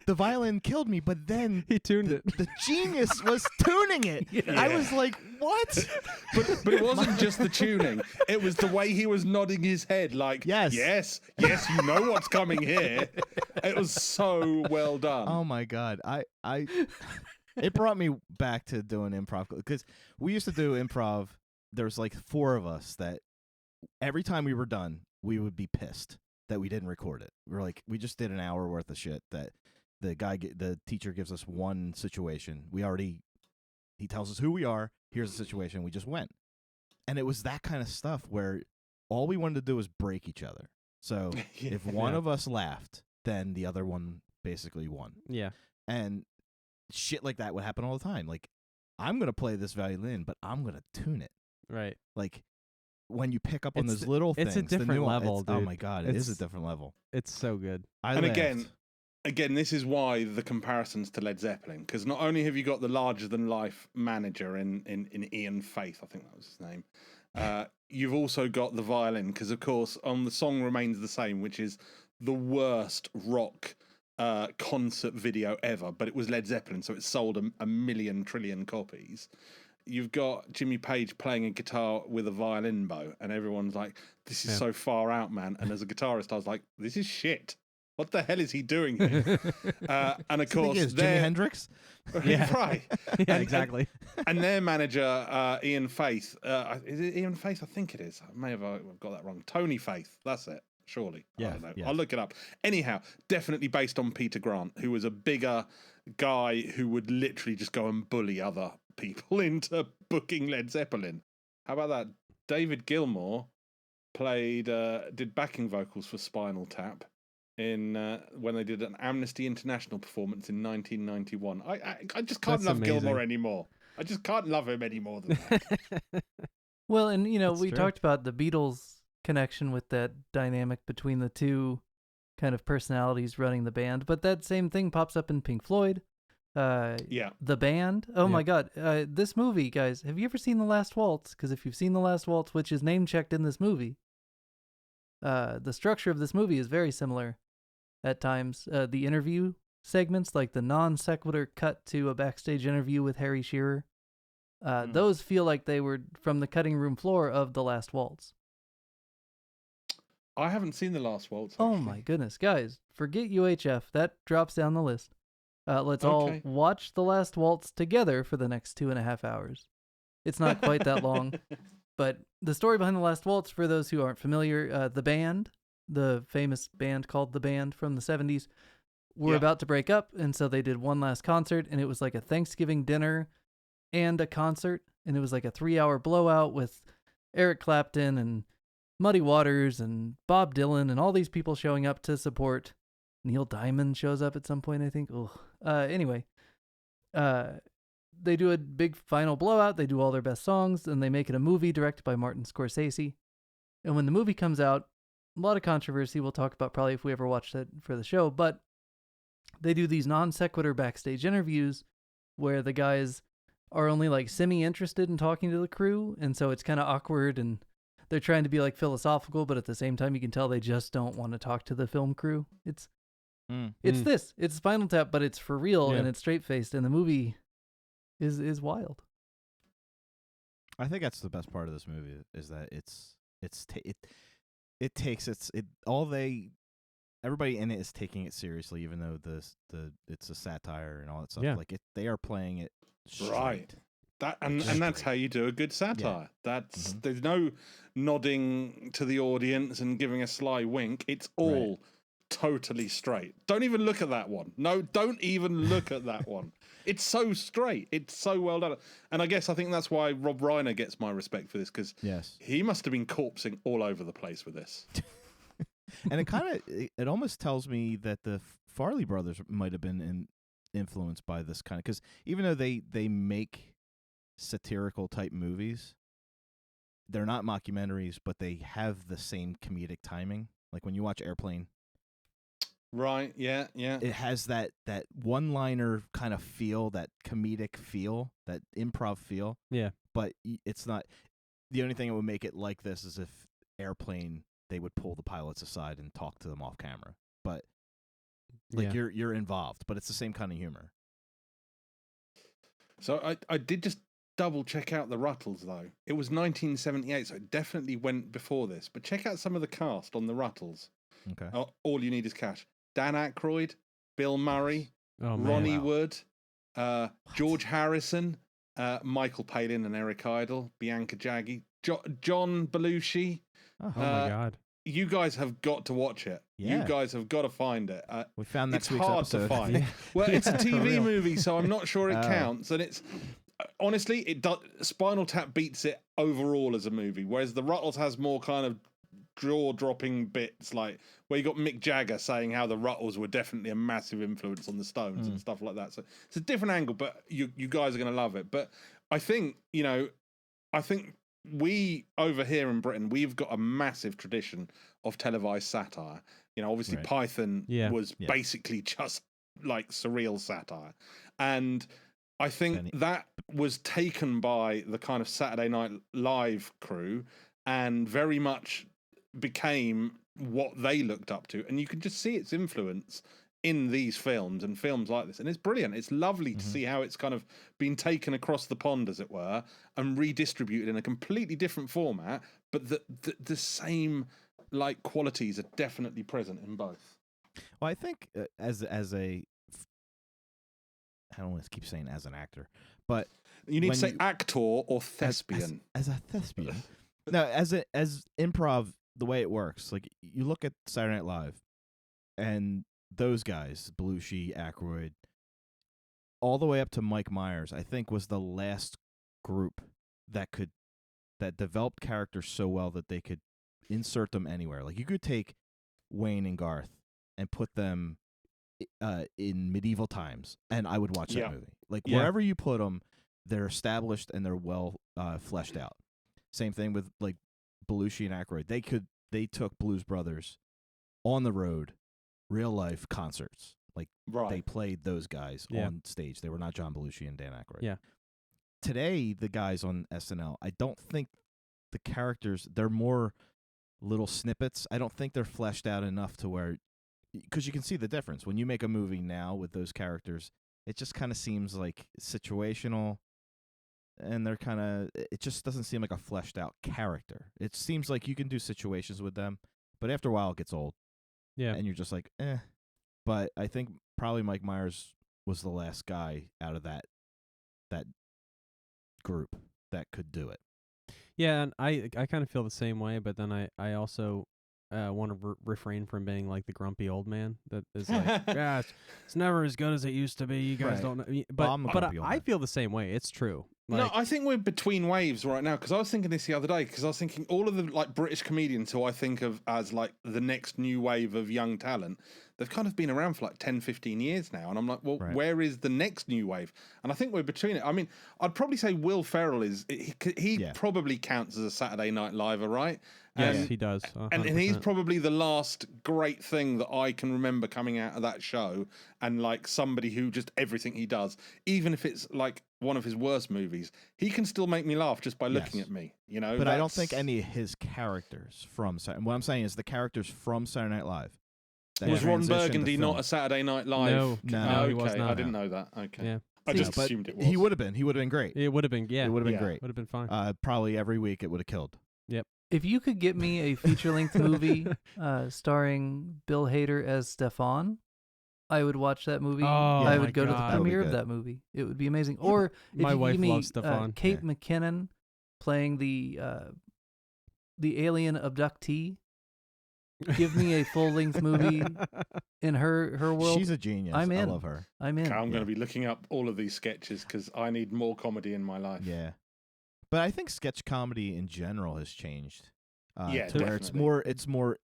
the violin killed me, but then He tuned it. the genius was tuning it. Yeah. I was like, what? But it wasn't just the tuning. It was the way he was nodding his head like, yes, you know what's coming here. It was so well done. Oh my God. It brought me back to doing improv because we used to do improv. There was like 4 of us that every time we were done, we would be pissed that we didn't record it. We're like, we just did an hour worth of shit that the teacher gives us one situation. He tells us who we are. Here's the situation. We just went. And it was that kind of stuff where all we wanted to do was break each other. So if one of us laughed, then the other one basically won. Yeah. And shit like that would happen all the time. Like, I'm going to play this violin, but I'm going to tune it. Right. Like, when you pick up on It's those little it's things, a different level, oh dude. my god, it is a different level. It's so good. And again, this is why the comparisons to Led Zeppelin, because not only have you got the larger than life manager in Ian Faith, I think that was his name, you've also got the violin, because of course on the Song Remains the Same, which is the worst rock concert video ever, but it was Led Zeppelin, so it sold a million trillion copies. You've got Jimmy Page playing a guitar with a violin bow, and everyone's like, this is so far out, man. And as a guitarist, I was like, this is shit. What the hell is he doing here? And of course, Jimi Hendrix. Yeah, right. Yeah, exactly. And their manager, Ian Faith, is it Ian Faith? I think it is. I may have got that wrong. Tony Faith. That's it. Surely. Yeah. I don't know. Yes. I'll look it up. Anyhow, definitely based on Peter Grant, who was a bigger guy who would literally just go and bully other people into booking Led Zeppelin. How about that? David Gilmour did backing vocals for Spinal Tap in when they did an Amnesty International performance in 1991. I just can't love Gilmour anymore. I just can't love him any more than that. Well, and That's we true. talked about the Beatles connection with that dynamic between the two kind of personalities running the band, but that same thing pops up in Pink Floyd. Yeah. The Band. Oh my God. This movie, guys, have you ever seen The Last Waltz? Because if you've seen The Last Waltz, which is name checked in this movie, the structure of this movie is very similar at times. The interview segments, like the non sequitur cut to a backstage interview with Harry Shearer, those feel like they were from the cutting room floor of The Last Waltz. I haven't seen The Last Waltz. Oh actually. my goodness, guys, forget UHF. That drops down the list. Let's all watch The Last Waltz together for the next 2.5 hours. It's not quite that long, but the story behind The Last Waltz, for those who aren't familiar, the band, the famous band called The Band from the 70s, were about to break up, and so they did one last concert, and it was like a Thanksgiving dinner and a concert, and it was like a 3-hour blowout with Eric Clapton and Muddy Waters and Bob Dylan and all these people showing up to support. Neil Diamond shows up at some point, I think. Anyway, they do a big final blowout. They do all their best songs, and they make it a movie directed by Martin Scorsese. And when the movie comes out, a lot of controversy we'll talk about probably if we ever watch it for the show, but they do these non sequitur backstage interviews where the guys are only like semi-interested in talking to the crew, and so it's kind of awkward, and they're trying to be like philosophical, but at the same time you can tell they just don't want to talk to the film crew. It's Spinal Tap, but it's for real and it's straight-faced, and the movie is wild. I think that's the best part of this movie is that everybody in it is taking it seriously, even though it's a satire and all that stuff. Yeah. Like they are playing it straight. Right. And that's how you do a good satire. That's there's no nodding to the audience and giving a sly wink. It's all totally straight. Don't even look at that one. No, don't even look at that one. It's so straight. It's so well done. And I think that's why Rob Reiner gets my respect for this, because he must have been corpsing all over the place with this. And it almost tells me that the Farley brothers might have been influenced by this kind of, because even though they make satirical type movies, they're not mockumentaries, but they have the same comedic timing. Like when you watch Airplane, right? Yeah. It has that one-liner kind of feel, that comedic feel, that improv feel. Yeah, but it's not. The only thing that would make it like this is if Airplane, they would pull the pilots aside and talk to them off camera. But you're involved, but it's the same kind of humor. So I did just double check out the Ruttles, though. It was 1978, so it definitely went before this. But check out some of the cast on the Ruttles. Okay. All You Need Is Cash. Dan Aykroyd, Bill Murray, Ronnie Wood, George Harrison, Michael Palin and Eric Idle, Bianca Jaggi, John Belushi. Oh my God. You guys have got to watch it. Yeah. You guys have got to find it. We found next it's week's hard episode. to find. Well, it's a TV movie, so I'm not sure it counts. And it's honestly, it does. Spinal Tap beats it overall as a movie, whereas the Ruttles has more kind of jaw-dropping bits, like where you got Mick Jagger saying how the Ruttles were definitely a massive influence on the Stones and stuff like that. So it's a different angle, but you guys are going to love it. But I think we over here in Britain, we've got a massive tradition of televised satire. Obviously Right. Python was basically just like surreal satire. And I think that was taken by the kind of Saturday Night Live crew and very much became what they looked up to. And you can just see its influence in these films and films like this. And it's brilliant. It's lovely to see how it's kind of been taken across the pond, as it were, and redistributed in a completely different format, but the same like qualities are definitely present in both. Well, I think as a, I don't want to keep saying as an actor, but you need to say actor or thespian. As a thespian. No, as improv, the way it works, like you look at Saturday Night Live, and those guys, Belushi, Aykroyd, all the way up to Mike Myers, I think was the last group that developed characters so well that they could insert them anywhere. Like you could take Wayne and Garth and put them in medieval times, and I would watch that movie. Like wherever you put them, they're established and they're well fleshed out. Same thing with like Belushi and Aykroyd. They took Blues Brothers on the road, real life concerts. Like they played those guys on stage. They were not John Belushi and Dan Aykroyd. Yeah. Today, the guys on SNL, I don't think the characters, they're more little snippets. I don't think they're fleshed out enough to where, because you can see the difference. When you make a movie now with those characters, it just kind of seems like situational, and they're kind of, it just doesn't seem like a fleshed out character. It seems like you can do situations with them, but after a while it gets old. Yeah. And you're just like, eh. But I think probably Mike Myers was the last guy out of that group that could do it. Yeah, and I kind of feel the same way, but then I also want to refrain from being like the grumpy old man that is like, yeah, it's never as good as it used to be. You guys don't know. But I feel the same way. It's true. Like, no, I think we're between waves right now, because I was thinking this the other day, because I was thinking all of the like British comedians who I think of as like the next new wave of young talent, they've kind of been around for like 10, 15 years now. And I'm like, well, where is the next new wave? And I think we're between it. I mean, I'd probably say Will Ferrell he probably counts as a Saturday Night Liver, right? Yes, he does. And he's probably the last great thing that I can remember coming out of that show, and like somebody who just everything he does, even if it's like one of his worst movies, he can still make me laugh just by looking at me, But I don't think any of his characters from what I'm saying is the characters from Saturday Night Live. Was Ron Burgundy not a Saturday Night Live? No, he was not. I didn't know that. Okay. Yeah. I just assumed it was. He would have been. He would have been great. It would have been, It would have been great. Would have been fine. Probably every week it would have killed. Yep. If you could get me a feature-length movie starring Bill Hader as Stefan, I would watch that movie. I would go to the premiere of that movie. It would be amazing. Or if my you wife give me loves Stefan. Kate McKinnon playing the alien abductee. Give me a full-length movie in her world. She's a genius. I'm in. I love her. I'm in. I'm going to be looking up all of these sketches because I need more comedy in my life. Yeah. But I think sketch comedy in general has changed. Yeah, to where it's more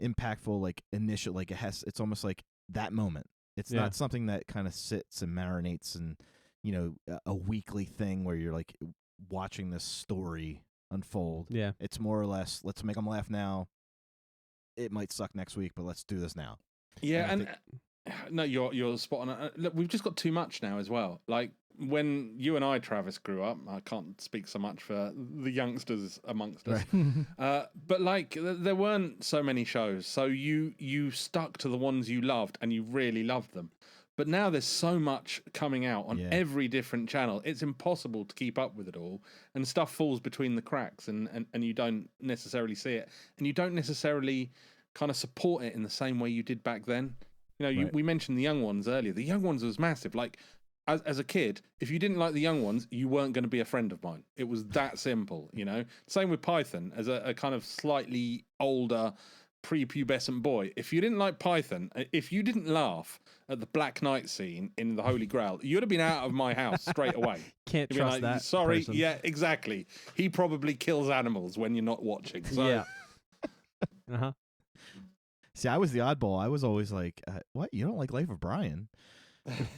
impactful, like initial, like it's almost like that moment. It's not something that kind of sits and marinates and, a weekly thing where you're like watching this story unfold. Yeah. It's more or less, let's make them laugh now. It might suck next week, but let's do this now. Yeah, no, you're spot on. Look, we've just got too much now as well. Like when you and I, Travis, grew up, I can't speak so much for the youngsters amongst us, but like there weren't so many shows, so you stuck to the ones you loved and you really loved them. But now there's so much coming out on every different channel. It's impossible to keep up with it all, and stuff falls between the cracks, and you don't necessarily see it, and you don't necessarily kind of support it in the same way you did back then. We mentioned the Young Ones earlier. The Young Ones was massive. Like, as a kid, if you didn't like the Young Ones, you weren't going to be a friend of mine. It was that simple, Same with Python, as a kind of slightly older, prepubescent boy. If you didn't like Python, if you didn't laugh at the Black Knight scene in the Holy Grail, you'd have been out of my house straight away. Can't trust that. Sorry, person. yeah, exactly. He probably kills animals when you're not watching. So. Yeah. See, I was the oddball. I was always like, what? You don't like Life of Brian?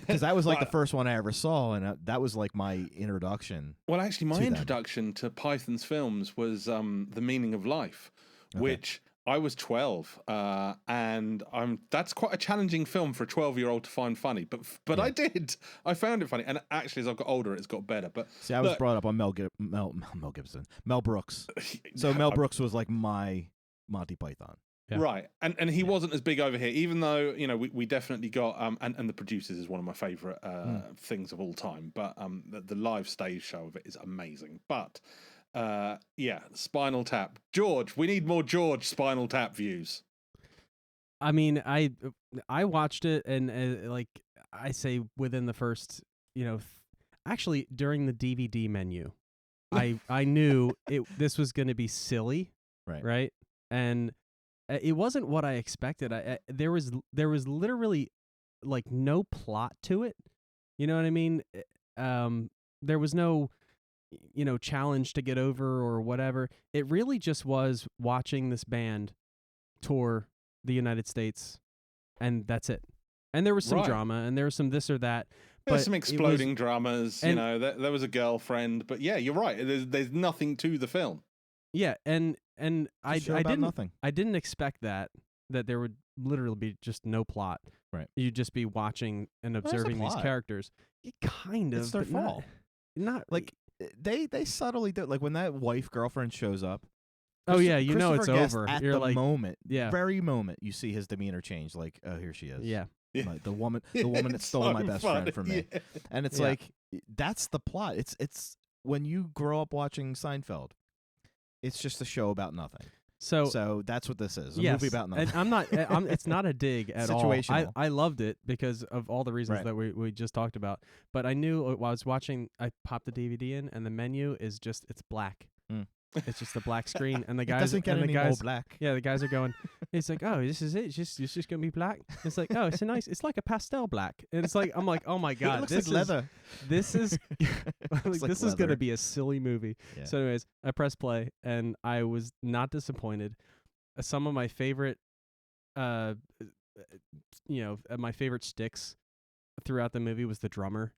because that was like the first one I ever saw, and that was like my introduction. Well, actually, my introduction to Python's films was The Meaning of Life, which I was 12, and that's quite a challenging film for a 12-year-old to find funny. But I did. I found it funny, and actually, as I've got older, it's got better. But see, I was brought up on Mel Gibson, Mel Brooks. So Mel Brooks was like my Monty Python. Yeah. Right, and he wasn't as big over here, even though we definitely got and The Producers is one of my favourite things of all time. But the live stage show of it is amazing. But Spinal Tap, George, we need more George Spinal Tap views. I mean, I watched it, and like I say, within the first, actually during the DVD menu, I knew this was going to be silly, right, and it wasn't what I expected. There was literally like no plot to it. You know what I mean? There was no challenge to get over or whatever. It really just was watching this band tour the United States, and that's it. And there was some drama, and there was some this or that. There's some exploding dramas. There was a girlfriend, but yeah, you're right. There's nothing to the film. Yeah, and I didn't expect that there would literally be just no plot. Right. You'd just be watching and observing these characters. It kind of. It's their fault. Not like they subtly do. Like when that girlfriend shows up. Oh yeah, it's over. At You're the moment, very moment, you see his demeanor change. Like, oh, here she is. Yeah. Like, the woman that stole my best friend from me. And it's like that's the plot. It's when you grow up watching Seinfeld. It's just a show about nothing. So that's what this is. A movie about nothing. And it's not a dig at all. Situational. I loved it because of all the reasons that we just talked about. But I knew while I was watching, I popped the DVD in, and the menu is it's black. It's just a black screen, and the guys doesn't get any more black. Yeah, the guys are going. It's like, oh, this is it. It's just gonna be black. It's like, oh, it's like a pastel black, and it's like, I'm like, oh my god, this is leather. This is this is gonna be a silly movie. Yeah. So, anyways, I pressed play, and I was not disappointed. Some of my favorite, my favorite sticks throughout the movie was the drummer.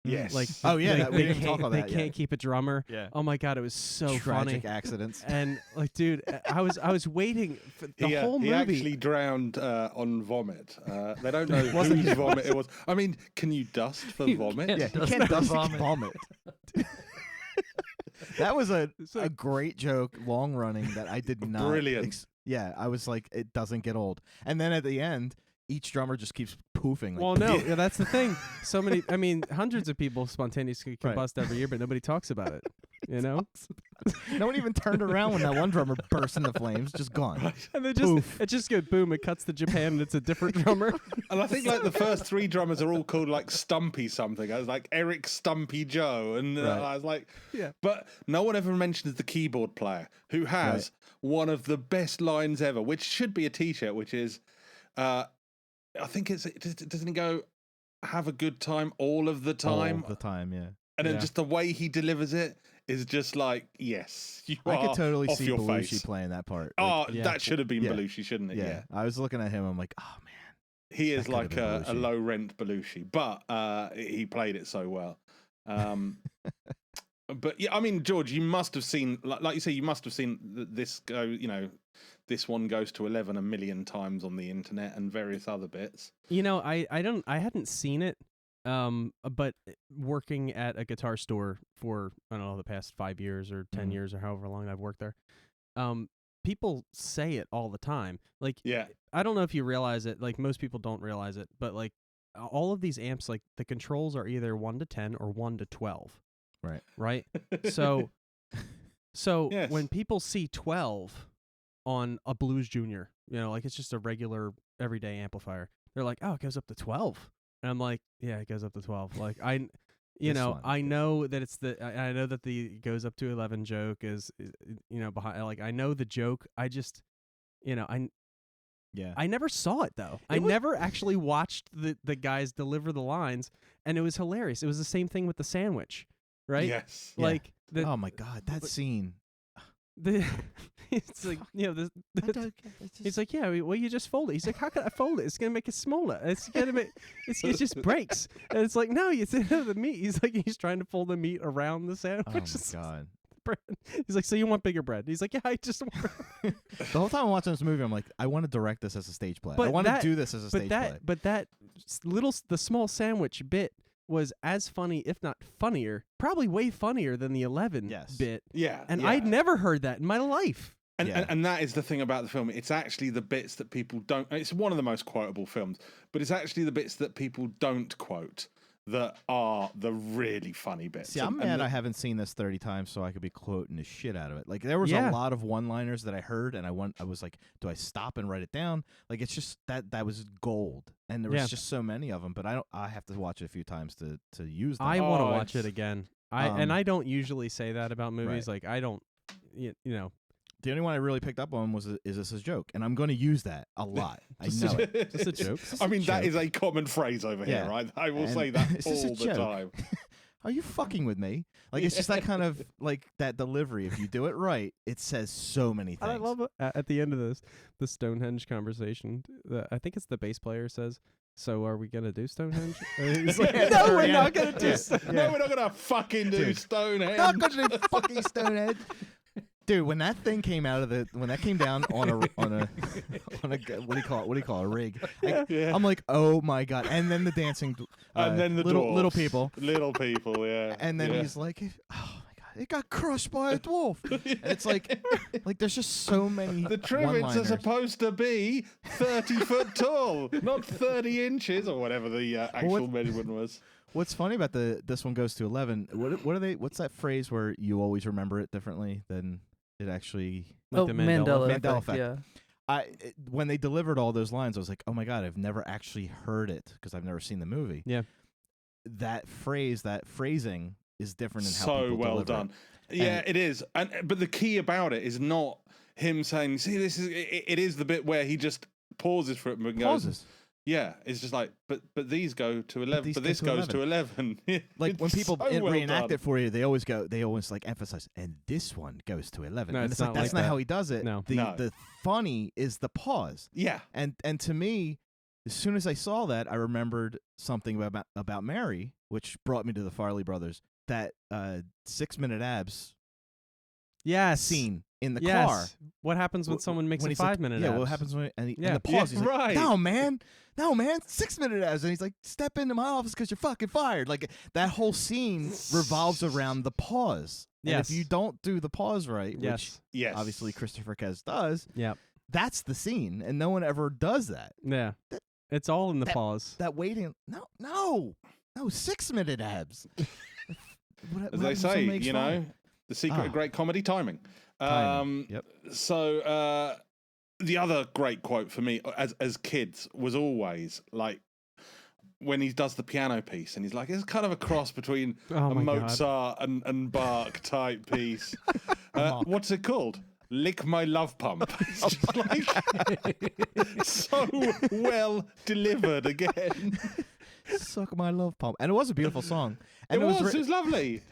Yes. Like, we didn't talk about that. They can't keep a drummer. Yeah. Oh my god, it was so funny. Tragic accidents. And like, dude, I was waiting for the whole movie. He actually drowned on vomit. They don't know whose vomit it was. I mean, can you dust for vomit? You can't dust vomit. That was a great joke, long running, that I did not. Brilliant. I was like, it doesn't get old. And then at the end, each drummer just keeps poofing. Well, no, that's the thing. So many, hundreds of people spontaneously combust every year, but nobody talks about it. No one even turned around when that one drummer burst into flames. Just gone. And it just goes boom. It cuts to Japan, and it's a different drummer. And I think like the first three drummers are all called like Stumpy something. I was like Eric Stumpy Joe, and I was like, But no one ever mentions the keyboard player who has one of the best lines ever, which should be a T-shirt, which is. I think doesn't he go, have a good time all of the time? All the time, yeah. And then just the way he delivers it is just like, yes, I could totally see Belushi playing that part. That should have been Belushi, shouldn't it? Yeah. I was looking at him, I'm like, oh man. He is like a low rent Belushi, but he played it so well. But yeah, I mean, George, you must have seen, like you say, you must have seen this go, this one goes to 11 a million times on the internet and various other bits. I hadn't seen it, but working at a guitar store for, I don't know, the past 5 years or 10 years or however long I've worked there, people say it all the time. Like, I don't know if you realize it, like most people don't realize it, but like all of these amps, like the controls are either 1 to 10 or 1 to 12. Right. So when people see 12 on a Blues Junior, like it's just a regular everyday amplifier, they're like, oh, it goes up to 12. And I'm like, yeah, it goes up to 12. Like I know that I know that the goes up to 11 joke is behind, like I know the joke. I just, I never saw it though. I never actually watched the guys deliver the lines, and it was hilarious. It was the same thing with the sandwich. Right? Yes. Like oh my god, that scene. It's like, he's like, yeah, well, you just fold it. He's like, how can I fold it? It's gonna make it smaller. It's gonna make it just breaks. And it's like, no, you said the meat. He's like, he's trying to fold the meat around the sandwich. Oh my god. Bread. He's like, so you want bigger bread? He's like, yeah, I just want bread. The whole time I'm watching this movie, I'm like, I want to direct this as a stage play. I want to do this as a stage play. But that the small sandwich bit was as funny, if not funnier, probably way funnier than the 11 bit. Yeah. And I'd never heard that in my life. And that is the thing about the film. It's actually the bits that people don't. It's one of the most quotable films, but it's actually the bits that people don't quote that are the really funny bits. See, I'm mad I haven't seen this 30 times so I could be quoting the shit out of it. Like, there was a lot of one-liners that I heard, and I was like, do I stop and write it down? Like, it's just that was gold, and there was just so many of them. But I have to watch it a few times to use them. I want to watch it again. I don't usually say that about movies. Right. Like, I don't, you know. The only one I really picked up on was is this a joke? And I'm going to use that a lot. I know it. Is this a joke? I mean, that is a common phrase over here, right? I will say that all the time. Are you fucking with me? Like, it's just that kind of, like, that delivery. If you do it right, it says so many things. I love it. At the end of the Stonehenge conversation, I think it's the bass player says, so are we going to do Stonehenge? He's like, no, we're not going to do Stonehenge. No, we're not going to fucking do Stonehenge. Not going to do fucking Stonehenge. Dude, when that thing came out of when that came down on a what do you call it, a rig? I'm like, oh my god! And then the dancing, and then the little people, yeah. And then he's like, oh my god, it got crushed by a dwarf. And it's like there's just so many. The trivets are supposed to be 30 foot tall, not 30 inches or whatever the actual measurement was. What's funny about this one goes to 11? What are they? What's that phrase where you always remember it differently than it actually? Like the Mandela effect. Yeah. When they delivered all those lines, I was like, oh my god, I've never actually heard it because I've never seen the movie. Yeah. That phrasing is different in how so people well deliver done. it. Yeah, it is. But the key about it is not him saying, "See, this is." It is the bit where he just pauses for it and goes. Yeah, it's just like, but these go to 11, but this goes to 11. Like when people reenact it for you, they always like emphasize, and this one goes to 11. No, and it's like that's not how he does it. No. The funny is the pause. Yeah, and to me, as soon as I saw that, I remembered something about Mary, which brought me to the Farley Brothers. That 6-minute abs. Scene in the car. What happens when someone makes a 5-minute abs? Yeah, what happens when and the pause? He's like, no, man, 6-minute abs, and he's like, step into my office because you're fucking fired. Like that whole scene revolves around the pause. And if you don't do the pause right, which obviously Christopher Kez does, that's the scene, and no one ever does that. Yeah, it's all in the pause. That waiting, no, 6-minute abs. As they say, you know. The secret of great comedy, timing. So the other great quote for me as kids was always like when he does the piano piece and he's like, it's kind of a cross between a Mozart and Bach type piece. What's it called? Lick My Love Pump. It's just like so well delivered again. Suck My Love Pump. And it was a beautiful song. And it was lovely.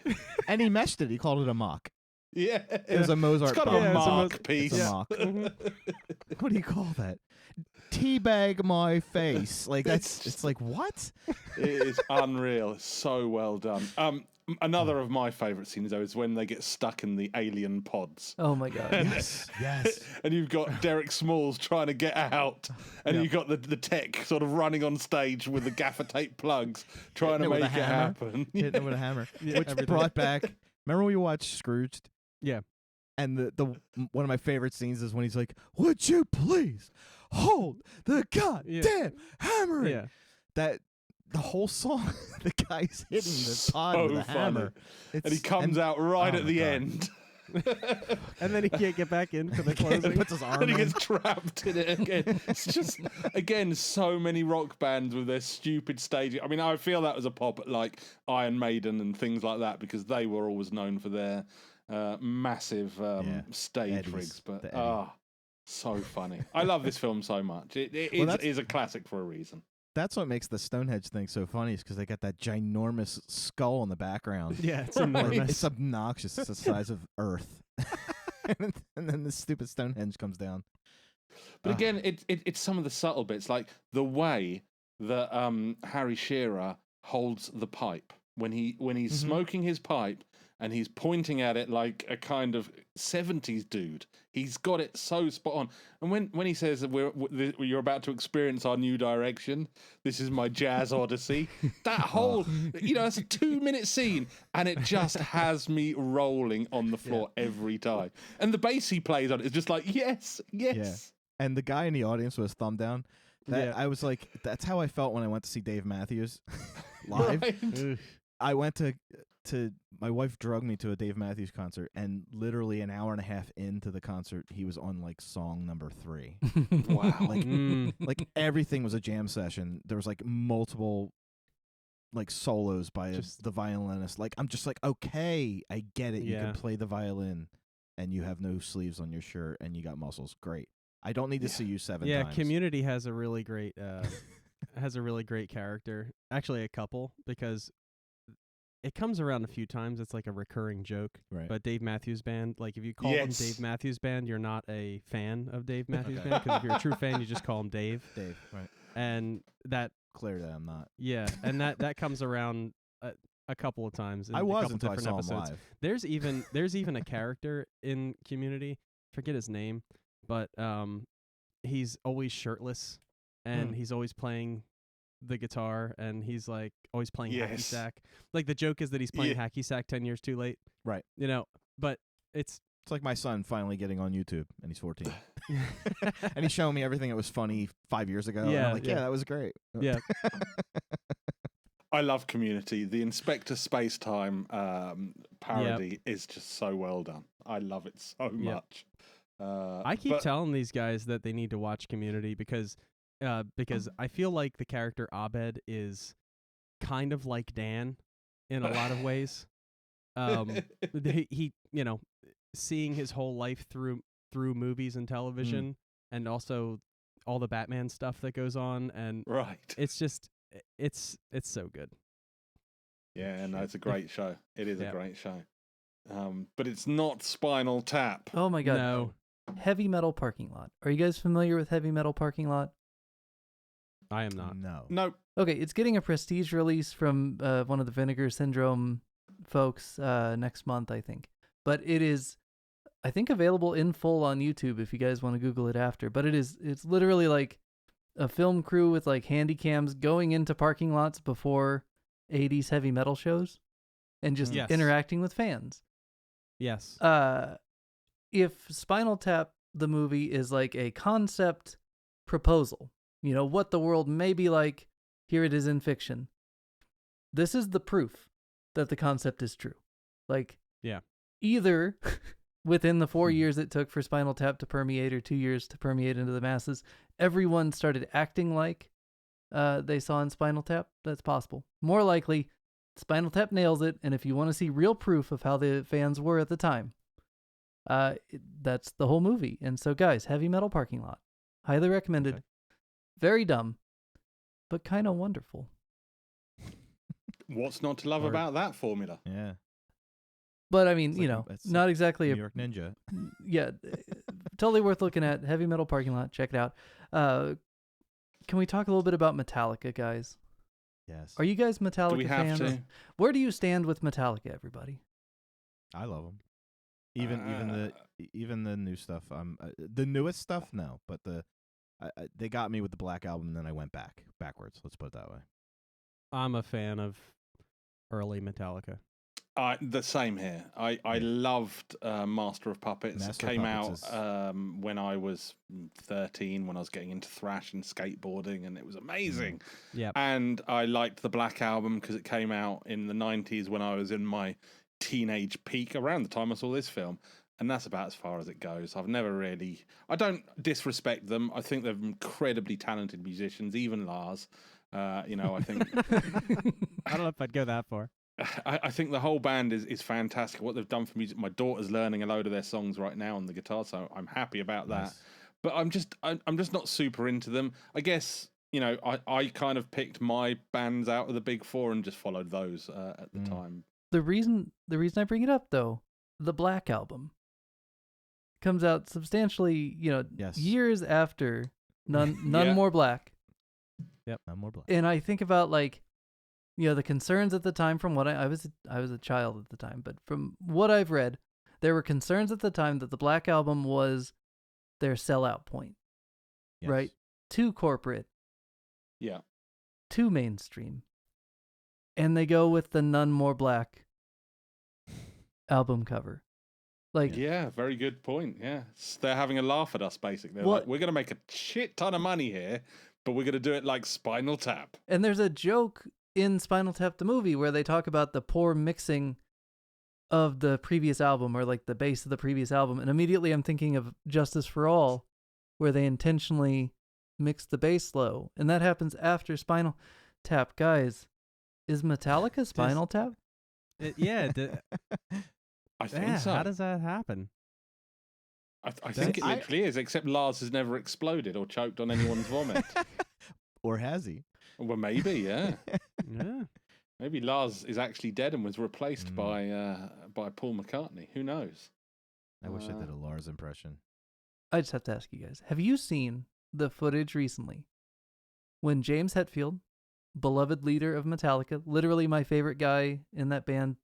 And he meshed it. He called it a mock. Yeah. It was a Mozart. It's kind of a mock piece. It's a mock. What do you call that? Teabag my face. Like it's like what? It is unreal. It's so well done. Another of my favourite scenes though is when they get stuck in the alien pods. Oh my god! Yes. And you've got Derek Smalls trying to get out, and you've got the tech sort of running on stage with the gaffer tape plugs trying to make it happen. Hitting it with a hammer, which brought back. Remember when we watched Scrooged? Yeah. And the one of my favorite scenes is when he's like, "Would you please hold the goddamn hammer?" Yeah. That. The whole song, the guy's hitting the pod with a hammer. And he comes out right at the end. And then he can't get back in for the closing. Puts his arm and he gets trapped in it again. It's just, again, so many rock bands with their stupid staging. I mean, I feel that was a pop at like Iron Maiden and things like that because they were always known for their massive stage rigs. But so funny. I love this film so much. It is a classic for a reason. That's what makes the Stonehenge thing so funny is because they got that ginormous skull in the background. Yeah, it's enormous. It's obnoxious. It's the size of Earth. and then the stupid Stonehenge comes down. But again, it's some of the subtle bits, like the way that Harry Shearer holds the pipe when he's smoking his pipe and he's pointing at it like a kind of 70s dude. He's got it so spot on. And when he says that you're about to experience our new direction, this is my jazz odyssey. That whole, it's a 2-minute scene, and it just has me rolling on the floor every time. And the bass he plays on it is just like, yes. Yeah. And the guy in the audience with his thumb down. I was like, that's how I felt when I went to see Dave Matthews live. Right? I went to my wife drugged me to a Dave Matthews concert, and literally an hour and a half into the concert, he was on like song number 3. Wow. Like everything was a jam session. There was like multiple like solos by the violinist. Like I'm just like, okay, I get it. You can play the violin, and you have no sleeves on your shirt, and you got muscles. Great. I don't need to see you 7 times. Yeah, Community has a really great character. Actually, a couple, because it comes around a few times. It's like a recurring joke. Right. But Dave Matthews Band, like if you call him Dave Matthews Band, you're not a fan of Dave Matthews Band, because if you're a true fan, you just call him Dave. Dave, right. And that... Clear that I'm not. Yeah, and that comes around a couple of times in I a was couple until I different saw him episodes. live. There's even a character in Community, forget his name, but he's always shirtless, and he's always playing the guitar, and he's like always playing hacky sack. Like the joke is that he's playing hacky sack 10 years too late. Right. But it's like my son finally getting on YouTube, and he's 14. And he's showing me everything that was funny 5 years ago. Yeah, and I'm like, yeah, that was great. Yeah. I love Community. The Inspector Spacetime parody is just so well done. I love it so much. I keep telling these guys that they need to watch Community because I feel like the character Abed is kind of like Dan in a lot of ways. He seeing his whole life through movies and television, and also all the Batman stuff that goes on, and it's just it's so good. Yeah, no, it's a great show. It is a great show. But it's not Spinal Tap. Oh my god. No. Heavy Metal Parking Lot. Are you guys familiar with Heavy Metal Parking Lot? I am not. No. Nope. Okay, it's getting a prestige release from one of the Vinegar Syndrome folks next month, I think. But it is, I think, available in full on YouTube if you guys want to Google it after. But it's literally like a film crew with like handy cams going into parking lots before 80s heavy metal shows and just interacting with fans. Yes. If Spinal Tap, the movie, is like a concept proposal, what the world may be like, here it is in fiction. This is the proof that the concept is true. Like, either within the 4 years it took for Spinal Tap to permeate, or 2 years to permeate into the masses, everyone started acting like they saw in Spinal Tap. That's possible. More likely, Spinal Tap nails it, and if you want to see real proof of how the fans were at the time, that's the whole movie. And so, guys, Heavy Metal Parking Lot, highly recommended. Okay. Very dumb, but kind of wonderful. What's not to love about that formula? Yeah. But I mean, not exactly New York Ninja. Yeah, totally worth looking at. Heavy Metal Parking Lot. Check it out. Can we talk a little bit about Metallica, guys? Yes. Are you guys Metallica Do we have fans? to? Where do you stand with Metallica, everybody? I love them. Even the new stuff. The newest stuff, no, but they got me with the Black Album, and then I went backwards. Let's put it that way. I'm a fan of early Metallica. The same here. I loved Master of Puppets. It came out when I was 13, when I was getting into thrash and skateboarding, and it was amazing. Yeah. And I liked the Black Album because it came out in the 90s when I was in my teenage peak, around the time I saw this film. And that's about as far as it goes. I don't disrespect them. I think they're incredibly talented musicians, even Lars. I think... I don't know if I'd go that far. I think the whole band is fantastic. What they've done for music. My daughter's learning a load of their songs right now on the guitar, so I'm happy about that. Nice. But I'm just not super into them. I guess, I kind of picked my bands out of the big four and just followed those at the time. The reason I bring it up, though, the Black Album. comes out substantially, Yes. years after None Yeah. More Black. Yep. None More Black. And I think about the concerns at the time from what I was a child at the time, but from what I've read, there were concerns at the time that the Black Album was their sellout point, Yes. right? Too corporate, Yeah. too mainstream. And they go with the None More Black album cover. Yeah, very good point. Yeah. They're having a laugh at us, basically. They're What- like, we're going to make a shit ton of money here, but we're going to do it like Spinal Tap. And there's a joke in Spinal Tap the movie where they talk about the poor mixing of the previous album, or like the bass of the previous album, and immediately I'm thinking of Justice for All, where they intentionally mix the bass low, and that happens after Spinal Tap. Guys, is Metallica Spinal Tap? Yeah. I think so. How does that happen? I think it literally is, except Lars has never exploded or choked on anyone's vomit. Or has he? Well, maybe, yeah. Yeah. Maybe Lars is actually dead and was replaced by Paul McCartney. Who knows? I wish I did a Lars impression. I just have to ask you guys, have you seen the footage recently when James Hetfield, beloved leader of Metallica, literally my favorite guy in that band,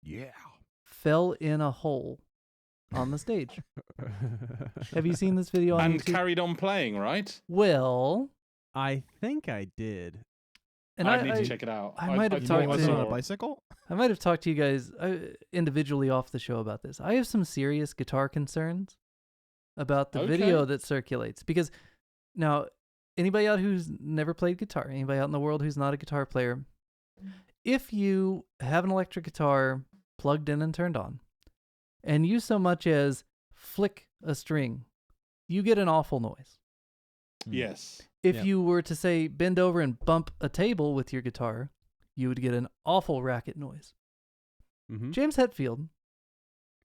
Yeah. fell in a hole on the stage? Have you seen this video on And YouTube? carried on playing, right? Well, I think I did. and I need to check it out. I might have You talked know, was to- on a bicycle? I might have talked to you guys individually off the show about this. I have some serious guitar concerns about the video that circulates, because now anybody out who's never played guitar, anybody out in the world who's not a guitar player, if you have an electric guitar plugged in and turned on, and you so much as flick a string, you get an awful noise. Yes. If Yep. you were to, say, bend over and bump a table with your guitar, you would get an awful racket noise. Mm-hmm. James Hetfield,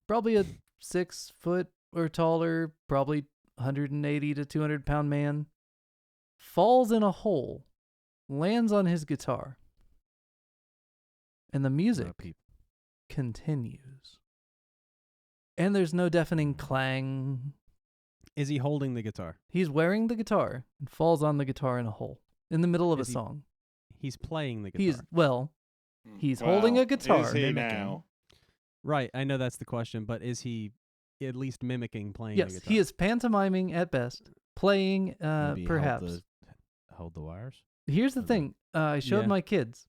probably a 6 foot or taller, probably 180 to 200 pound man, falls in a hole, lands on his guitar, and the music continues. And there's no deafening clang. Is he holding the guitar? He's wearing the guitar and falls on the guitar in a hole in the middle of Is a he song. He's playing the guitar. He's holding a guitar. Is he mimicking. now? Right, I know that's the question, but is he at least mimicking playing the Yes, guitar? he is pantomiming at best, playing Maybe perhaps. Hold the wires? Here's the Okay. thing. I showed Yeah. my kids.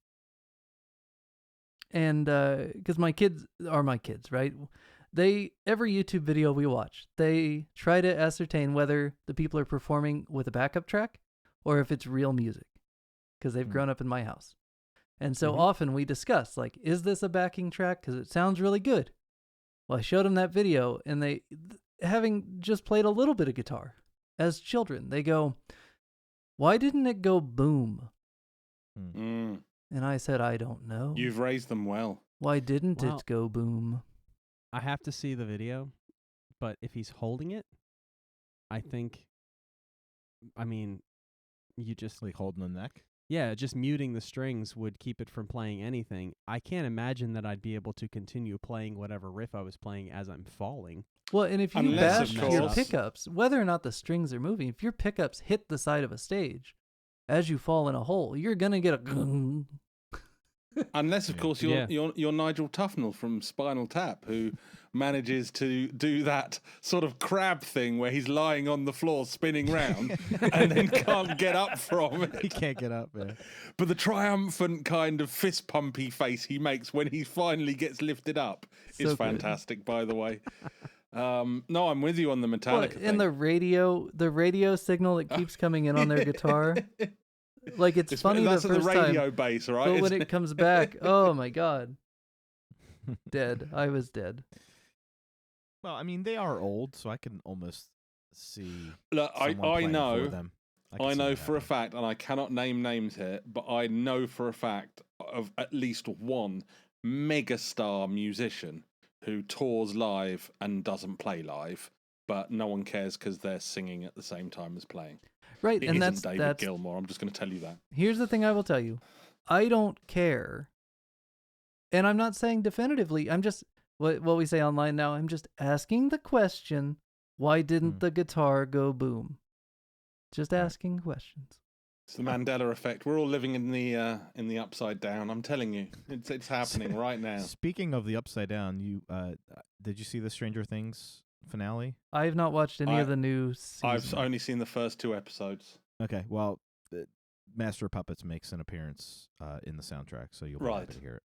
And because my kids are my kids, right? Every YouTube video we watch, they try to ascertain whether the people are performing with a backup track or if it's real music, because they've grown up in my house. And so often we discuss, like, is this a backing track? Because it sounds really good. Well, I showed them that video, and they, having just played a little bit of guitar as children, they go, why didn't it go boom? Mm. And I said, I don't know. You've raised them well. Why didn't Well- it go boom? I have to see the video, but if he's holding it, I mean, you just Like holding the neck? yeah, just muting the strings would keep it from playing anything. I can't imagine that I'd be able to continue playing whatever riff I was playing as I'm falling. Well, and if you Unless, bash of your course- pickups, whether or not the strings are moving, if your pickups hit the side of a stage as you fall in a hole, you're going to get a... Unless, of course, you're Nigel Tufnell from Spinal Tap, who manages to do that sort of crab thing where he's lying on the floor spinning round and then can't get up from it. He can't get up, yeah. But the triumphant kind of fist pumpy face he makes when he finally gets lifted up So is good. fantastic, by the way. No, I'm with you on the Metallica Well, thing. and the radio signal that keeps coming in on their guitar, like it's funny that's the at first the time, radio base, right? but when Isn't it comes back, oh my god, dead. I was dead. Well, I mean, they are old, so I can almost see. Look, someone I playing know. for them. can I see know that for a happening. fact, and I cannot name names here, but I know for a fact of at least one megastar musician who tours live and doesn't play live, but no one cares because they're singing at the same time as playing. Right, It and isn't that's David Gilmour. I'm just going to tell you that. Here's the thing I will tell you. I don't care. And I'm not saying definitively. I'm just what we say online now. I'm just asking the question, why didn't the guitar go boom? Just asking questions. It's the Mandela effect. We're all living in the upside down. I'm telling you, it's happening right now. Speaking of the upside down, you did you see the Stranger Things finale? I have not watched any of the new seasons. I've only seen the first 2 episodes. Okay, well, Master of Puppets makes an appearance in the soundtrack, so you'll be able to hear it.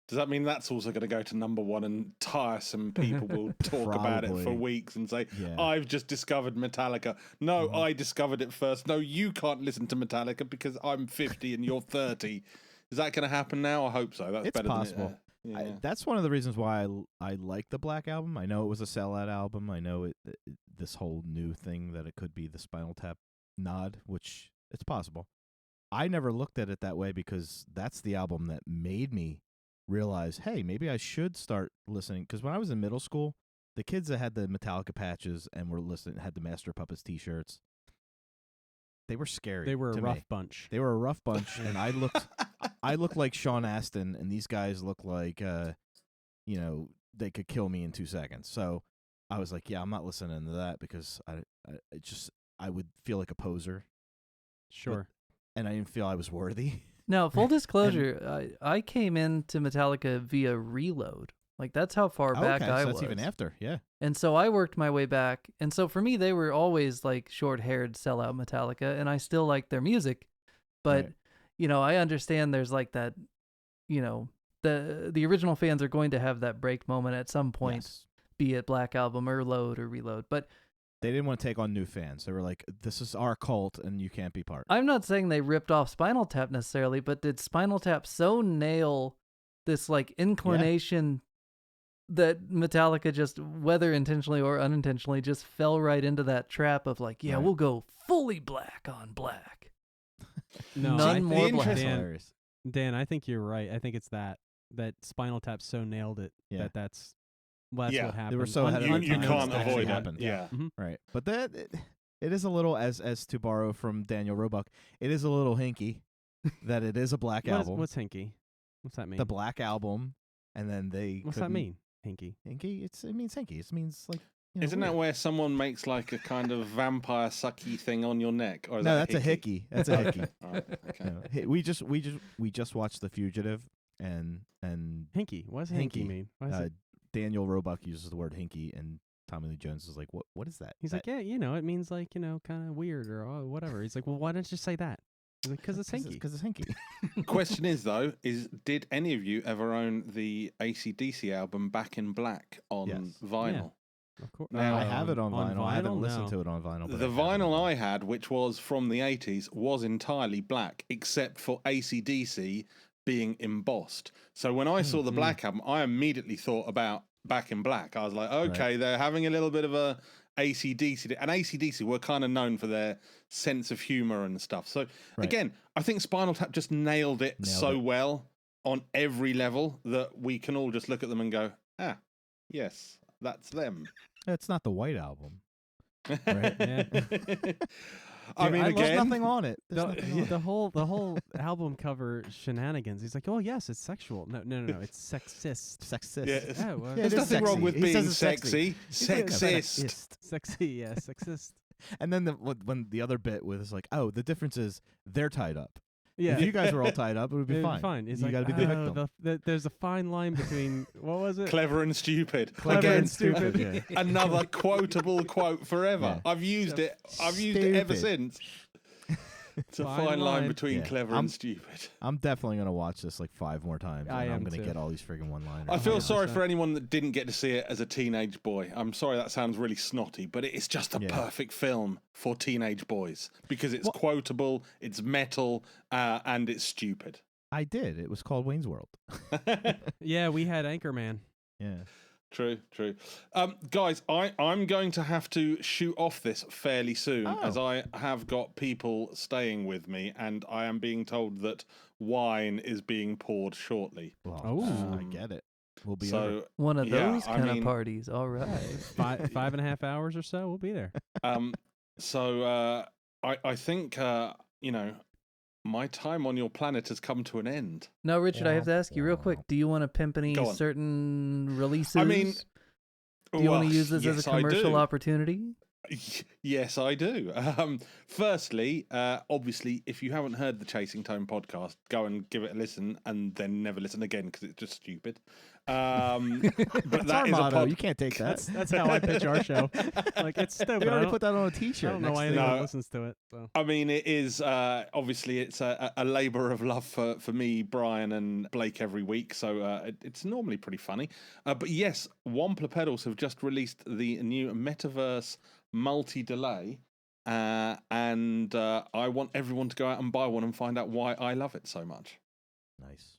Does that mean that's also going to go to #1 and tiresome people will talk about it for weeks and say, I've just discovered Metallica. No, I discovered it first. No, you can't listen to Metallica because I'm 50 and you're 30. Is that going to happen now? I hope so. That's better possible. Than it. That's one of the reasons why I like the Black Album. I know it was a sellout album. I know this whole new thing that it could be the Spinal Tap nod, which it's possible. I never looked at it that way because that's the album that made me realize, hey, maybe I should start listening. Because when I was in middle school, the kids that had the Metallica patches and were listening had the Master of Puppets T-shirts. They were scary. They were a rough bunch. They were a rough bunch, and I looked like Sean Astin, and these guys look like, they could kill me in 2 seconds. So I was like, yeah, I'm not listening to that because I would feel like a poser. Sure. And I didn't feel I was worthy. Now, full disclosure, I came into Metallica via Reload. Like, that's how far back I was. That's even after, yeah. And so I worked my way back. And so for me, they were always like short-haired sellout Metallica, and I still like their music. But, I understand there's like that, the original fans are going to have that break moment at some point, be it Black Album or Load or Reload. But they didn't want to take on new fans. They were like, this is our cult, and you can't be part. I'm not saying they ripped off Spinal Tap necessarily, but did Spinal Tap so nail this like inclination that Metallica just, whether intentionally or unintentionally, just fell right into that trap of like, we'll go fully black on black. No, none more black. Dan, I think you're right. I think it's that Spinal Tap so nailed it that's what happened. They were so you can't avoid it. Yeah. Mm-hmm. Right. But it is a little, as to borrow from Daniel Roebuck, it is a little hinky that it is a Black Album. What's hinky? What's that mean? The Black Album, and then they. What's that mean? Hinky. Hinky. It means hinky. It means like. Isn't that where someone makes like a kind of vampire sucky thing on your neck? Or is no, that that's a hickey. That's a hickey. Right, okay. No, we just watched The Fugitive and hinky. What does hinky mean? Daniel Roebuck uses the word hinky, and Tommy Lee Jones is like, what is that? He's like, yeah, it means like, kind of weird or whatever. He's like, well, why don't you say that? He's like, because it's hinky. Because it's hinky. Question is, though, did any of you ever own the AC/DC album Back in Black on vinyl? Yeah. Of course. Now, I have it on vinyl. I haven't listened to it on vinyl. The vinyl I had, which was from the 80s, was entirely black, except for AC/DC being embossed. So when I saw the Black Album, I immediately thought about Back in Black. I was like, okay, they're having a little bit of a AC/DC, and AC/DC were kind of known for their sense of humor and stuff. So again, I think Spinal Tap just nailed it well on every level that we can all just look at them and go, yes, that's them. It's not the White Album. Right? Yeah. I mean, again, there's nothing on it. The whole album cover shenanigans. He's like, oh yes, it's sexual. No, it's sexist. Sexist. Yeah, there's nothing wrong with being sexy. Sexist. Sexy, yeah, sexist. And then when the other bit was like, oh, the difference is they're tied up. Yeah. If you guys were all tied up, it would be fine. It's you like, got to be the victim. There's a fine line between, what was it? Clever and stupid. And stupid. Yeah. Another quotable quote forever. Yeah. I've used it ever since. It's a fine line between clever and stupid. I'm definitely going to watch this like 5 more times. I'm going to get all these friggin' one-liners. I feel sorry for anyone that didn't get to see it as a teenage boy. I'm sorry that sounds really snotty, but it's just a perfect film for teenage boys because it's quotable, it's metal, and it's stupid. I did. It was called Wayne's World. Yeah, we had Anchorman. Yeah. True. Guys, I'm going to have to shoot off this fairly soon as I have got people staying with me and I am being told that wine is being poured shortly. Well, I get it. We'll be over. One of those kind of parties. All right. 5.5 hours or so, we'll be there. So I think, My time on your planet has come to an end. No, Richard, I have to ask you real quick. Do you want to pimp any certain releases? I mean, do you want to use this as a commercial opportunity? Yes, I do. Firstly, obviously, if you haven't heard the Chasing Tone podcast, go and give it a listen and then never listen again because it's just stupid. But that is motto. You can't take that. That's how I pitch our show. Like, it's stupid. We already put that on a T-shirt. I don't know why anyone listens to it. So. I mean, it is obviously it's a labour of love for me, Brian, and Blake every week. So it's normally pretty funny. But yes, Wampler Pedals have just released the new Metaverse multi-delay. And I want everyone to go out and buy one and find out why I love it so much. Nice.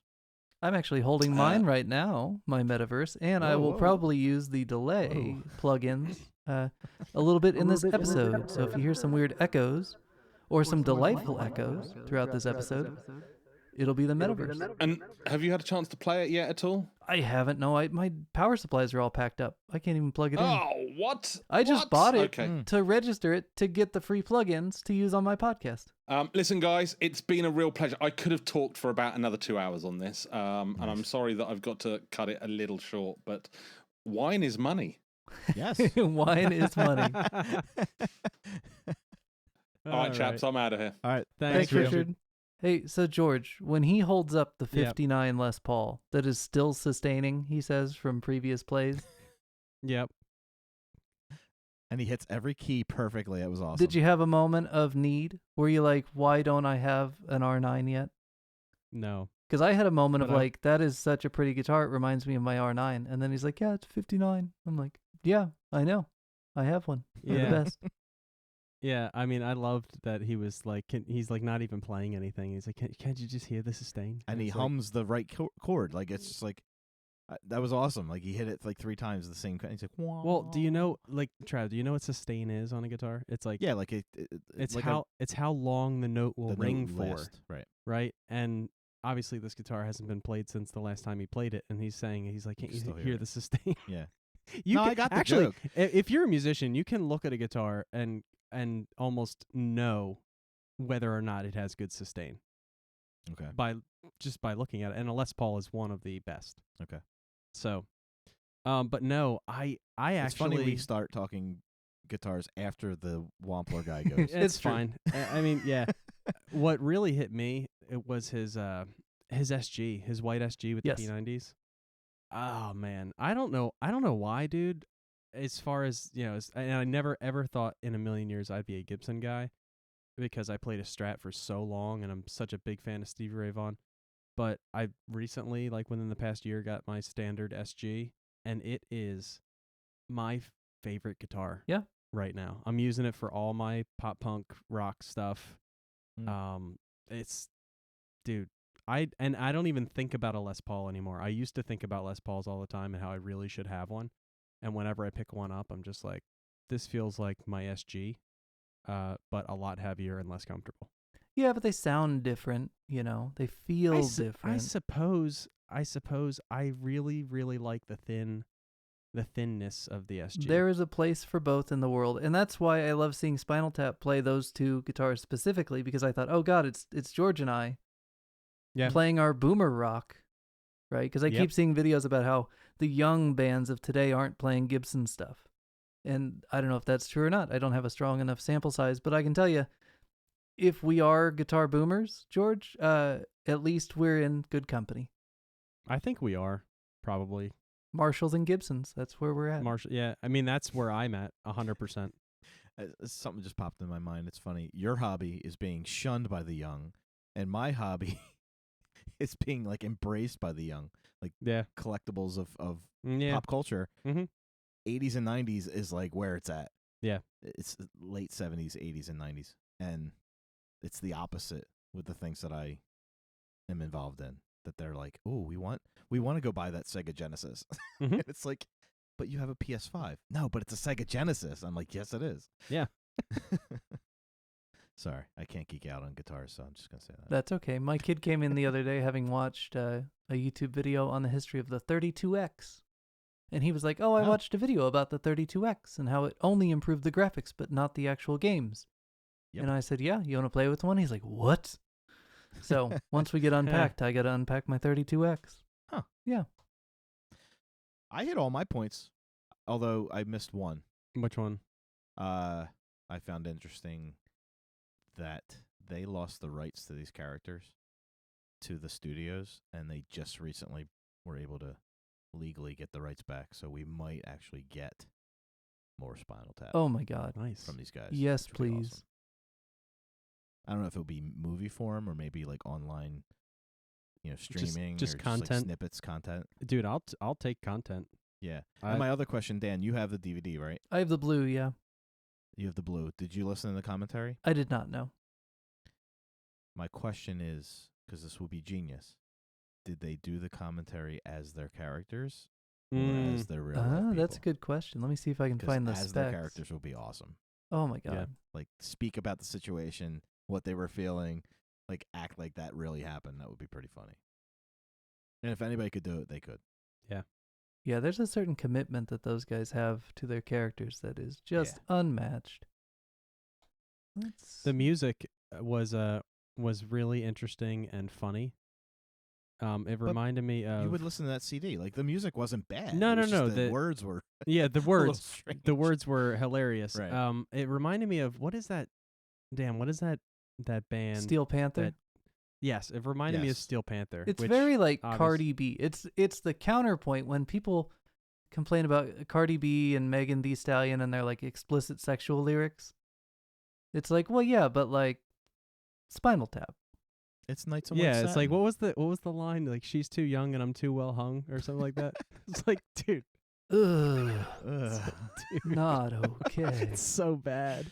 I'm actually holding mine right now, my Metaverse, and I will probably use the delay plugins a little bit in this episode. So if you hear some weird echoes or some delightful echoes throughout this episode, it'll be the Metaverse. And have you had a chance to play it yet at all? I haven't. No, my power supplies are all packed up. I can't even plug it in. Oh, what? I just bought it to register it to get the free plugins to use on my podcast. Listen, guys, it's been a real pleasure. I could have talked for about another 2 hours on this, and I'm sorry that I've got to cut it a little short, but wine is money. Yes. Wine is money. All right, chaps, I'm out of here. All right. Thanks, Richard. Hey, so George, when he holds up the 59 Les Paul that is still sustaining, he says, from previous plays. Yep. And he hits every key perfectly. It was awesome. Did you have a moment of need? Were you like, why don't I have an R9 yet? No. Because I had a moment of like, that is such a pretty guitar. It reminds me of my R9. And then he's like, yeah, it's 59. I'm like, yeah, I know. I have one. They're the best. Yeah, I mean, I loved that he was like, he's like not even playing anything. He's like, can't you just hear the sustain? And he hums the right chord. Like, it's just like, that was awesome. Like, he hit it like 3 times the same. He's like, wah. Well, do you know, like, Trav, do you know what sustain is on a guitar? It's like, yeah, like it's like how long the note will ring for. Last. Right. Right. And obviously this guitar hasn't been played since the last time he played it. And he's like, can't you hear the sustain? Yeah. I got the actually, joke. If you're a musician, you can look at a guitar and almost know whether or not it has good sustain. Okay. By looking at it, and a Les Paul is one of the best. Okay. So, but no, I actually. It's funny we start talking guitars after the Wampler guy goes. It's fine. I mean, yeah. What really hit me, it was his SG, his white SG with the P90s. Oh man, I don't know why, dude. As far as, you know, and I never ever thought in a million years I'd be a Gibson guy because I played a Strat for so long and I'm such a big fan of Stevie Ray Vaughan. But I recently, like within the past year, got my standard SG, and it is my favorite guitar. Yeah. Right now, I'm using it for all my pop punk rock stuff. It's, dude. I don't even think about a Les Paul anymore. I used to think about Les Pauls all the time and how I really should have one. And whenever I pick one up, I'm just like, this feels like my SG, but a lot heavier and less comfortable. Yeah, but they sound different, you know. They feel different. I suppose I really, really like the thinness of the SG. There is a place for both in the world, and that's why I love seeing Spinal Tap play those two guitars specifically, because I thought, oh God, it's George and I playing our boomer rock, right? Because I keep seeing videos about how the young bands of today aren't playing Gibson stuff. And I don't know if that's true or not. I don't have a strong enough sample size, but I can tell you, if we are guitar boomers, George, at least we're in good company. I think we are, probably. Marshalls and Gibsons, that's where we're at. Yeah, I mean, that's where I'm at, 100%. Something just popped in my mind. It's funny. Your hobby is being shunned by the young, and my hobby is being, like, embraced by the young. Like, collectibles of pop culture. Mm-hmm. 80s and 90s is, like, where it's at. Yeah. It's late 70s, 80s, and 90s. And it's the opposite with the things that I am involved in. That they're like, oh, we want to go buy that Sega Genesis. Mm-hmm. It's like, but you have a PS5. No, but it's a Sega Genesis. I'm like, yes, it is. Yeah. Sorry, I can't geek out on guitars, so I'm just going to say that. That's okay. My kid came in the other day having watched a YouTube video on the history of the 32X. And he was like, I watched a video about the 32X and how it only improved the graphics, but not the actual games. Yep. And I said, yeah, you want to play with one? He's like, what? So once we get unpacked, I got to unpack my 32X. Huh. Yeah. I hit all my points, although I missed one. Which one? I found interesting that they lost the rights to these characters to the studios, and they just recently were able to legally get the rights back. So we might actually get more Spinal Tap. Oh my God. Nice. From these guys. Yes, which would be please. awesome. I don't know if it'll be movie form or maybe like online, streaming, just or content. like snippets content. Dude, I'll take content. Yeah. And my other question, Dan, you have the DVD, right? I have the blue, yeah. You have the blue. Did you listen to the commentary? I did not know. My question is, because this will be genius, did they do the commentary as their characters or as their real life people? That's a good question. Let me see if I can find the as specs. their characters will be awesome. Oh my God. Yeah. Like, speak about the situation, what they were feeling, like, act like that really happened. That would be pretty funny. And if anybody could do it, they could. Yeah, there's a certain commitment that those guys have to their characters that is just unmatched. The music was really interesting and funny. It reminded me of... You would listen to that CD. Like, the music wasn't bad. No. The words were... Yeah, the words. The words strange. were hilarious. Right. It reminded me of... What is that? Damn, what is that band? Steel Panther. Yes, it reminded me of Steel Panther. It's very like Cardi B. It's the counterpoint when people complain about Cardi B and Megan Thee Stallion and their like explicit sexual lyrics. It's like, well, yeah, but like Spinal Tap. It's Nights on Yeah, it's like what was the line? Like, she's too young and I'm too well hung or something like that. It's like, dude. Ugh. Dude. Not okay. It's so bad.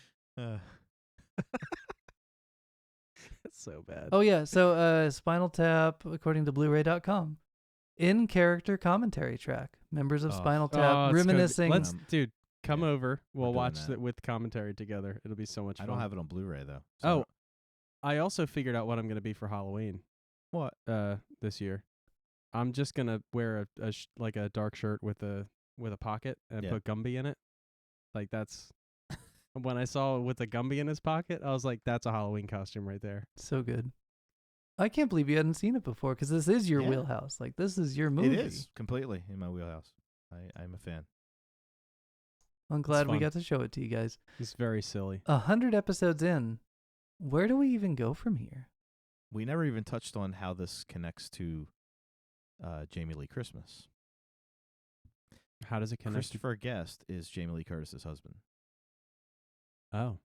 It's so bad. Oh yeah, so Spinal Tap, according to Blu-ray.com, in character commentary track. Members of Spinal Tap reminiscing. Dude, come over. We'll watch that. it with commentary together. It'll be so much fun. I don't have it on Blu-ray though. So I also figured out what I'm gonna be for Halloween. What? This year, I'm just gonna wear a dark shirt with a pocket and put Gumby in it. Like that's. When I saw with a Gumby in his pocket, I was like, that's a Halloween costume right there. So good. I can't believe you hadn't seen it before because this is your wheelhouse. Like, this is your movie. It is completely in my wheelhouse. I'm a fan. I'm glad we got to show it to you guys. It's very silly. 100 episodes in. Where do we even go from here? We never even touched on how this connects to Jamie Lee Christmas. How does it connect? Christopher Guest is Jamie Lee Curtis's husband. Oh.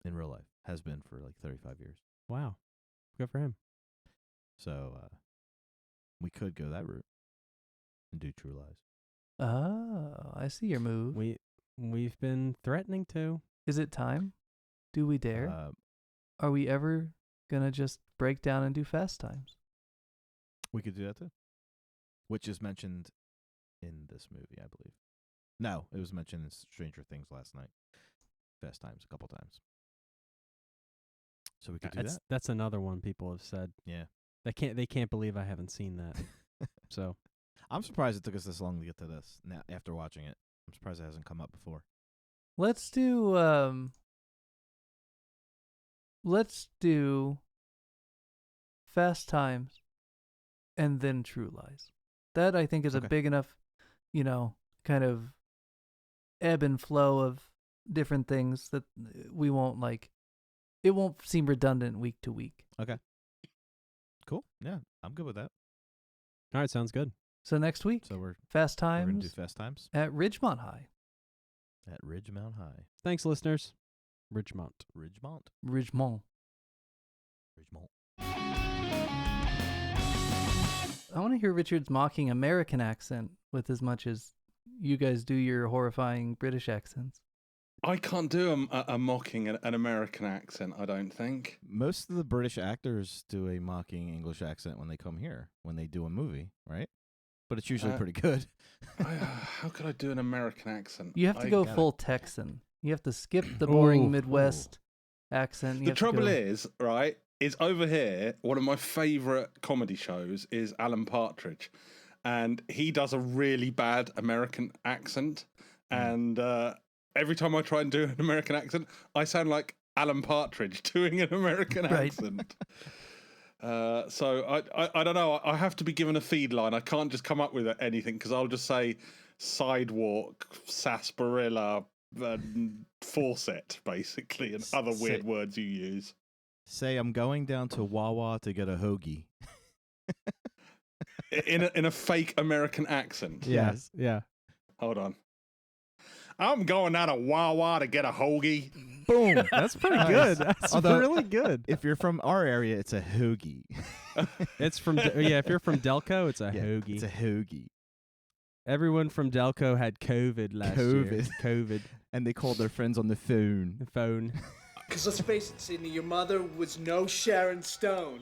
In real life. Has been for like 35 years. Wow. Good for him. So we could go that route and do True Lies. Oh, I see your move. We've been threatening to. Is it time? Do we dare? Are we ever going to just break down and do Fast Times? We could do that too. Which is mentioned in this movie, I believe. No, it was mentioned in Stranger Things last night. Fast Times a couple times. So we could do that. That's another one people have said. Yeah. They can't believe I haven't seen that. So I'm surprised it took us this long to get to this. Now after watching it, I'm surprised it hasn't come up before. Let's do Fast Times and then True Lies. That I think is a big enough, kind of ebb and flow of different things that we won't it won't seem redundant week to week. Okay. Cool. Yeah, I'm good with that. All right, sounds good. So next week, we're Fast Times. We're going to do Fast Times at Ridgemont High. At Ridgemont High. Thanks, listeners. Ridgemont. I want to hear Richard's mocking American accent with as much as you guys do your horrifying British accents. I can't do a mocking an American accent, I don't think. Most of the British actors do a mocking English accent when they come here, when they do a movie, right? But it's usually pretty good. How could I do an American accent? You have to go full Texan. You have to skip the boring Midwest accent. The trouble is, right, is over here, one of my favourite comedy shows is Alan Partridge. And he does a really bad American accent. And every time I try and do an American accent, I sound like Alan Partridge doing an American accent. So I don't know. I have to be given a feed line. I can't just come up with anything because I'll just say sidewalk, sarsaparilla, faucet, basically, and other weird words you use. Say, I'm going down to Wawa to get a hoagie. in a fake American accent. Yes. Yeah. Hold on. I'm going down to Wawa to get a hoagie. Boom. That's pretty good. That's really good. If you're from our area, it's a hoagie. It's from if you're from Delco, it's a hoagie. It's a hoagie. Everyone from Delco had COVID last year. COVID. And they called their friends on the phone. The phone. Because let's face it, Sydney, your mother was no Sharon Stone.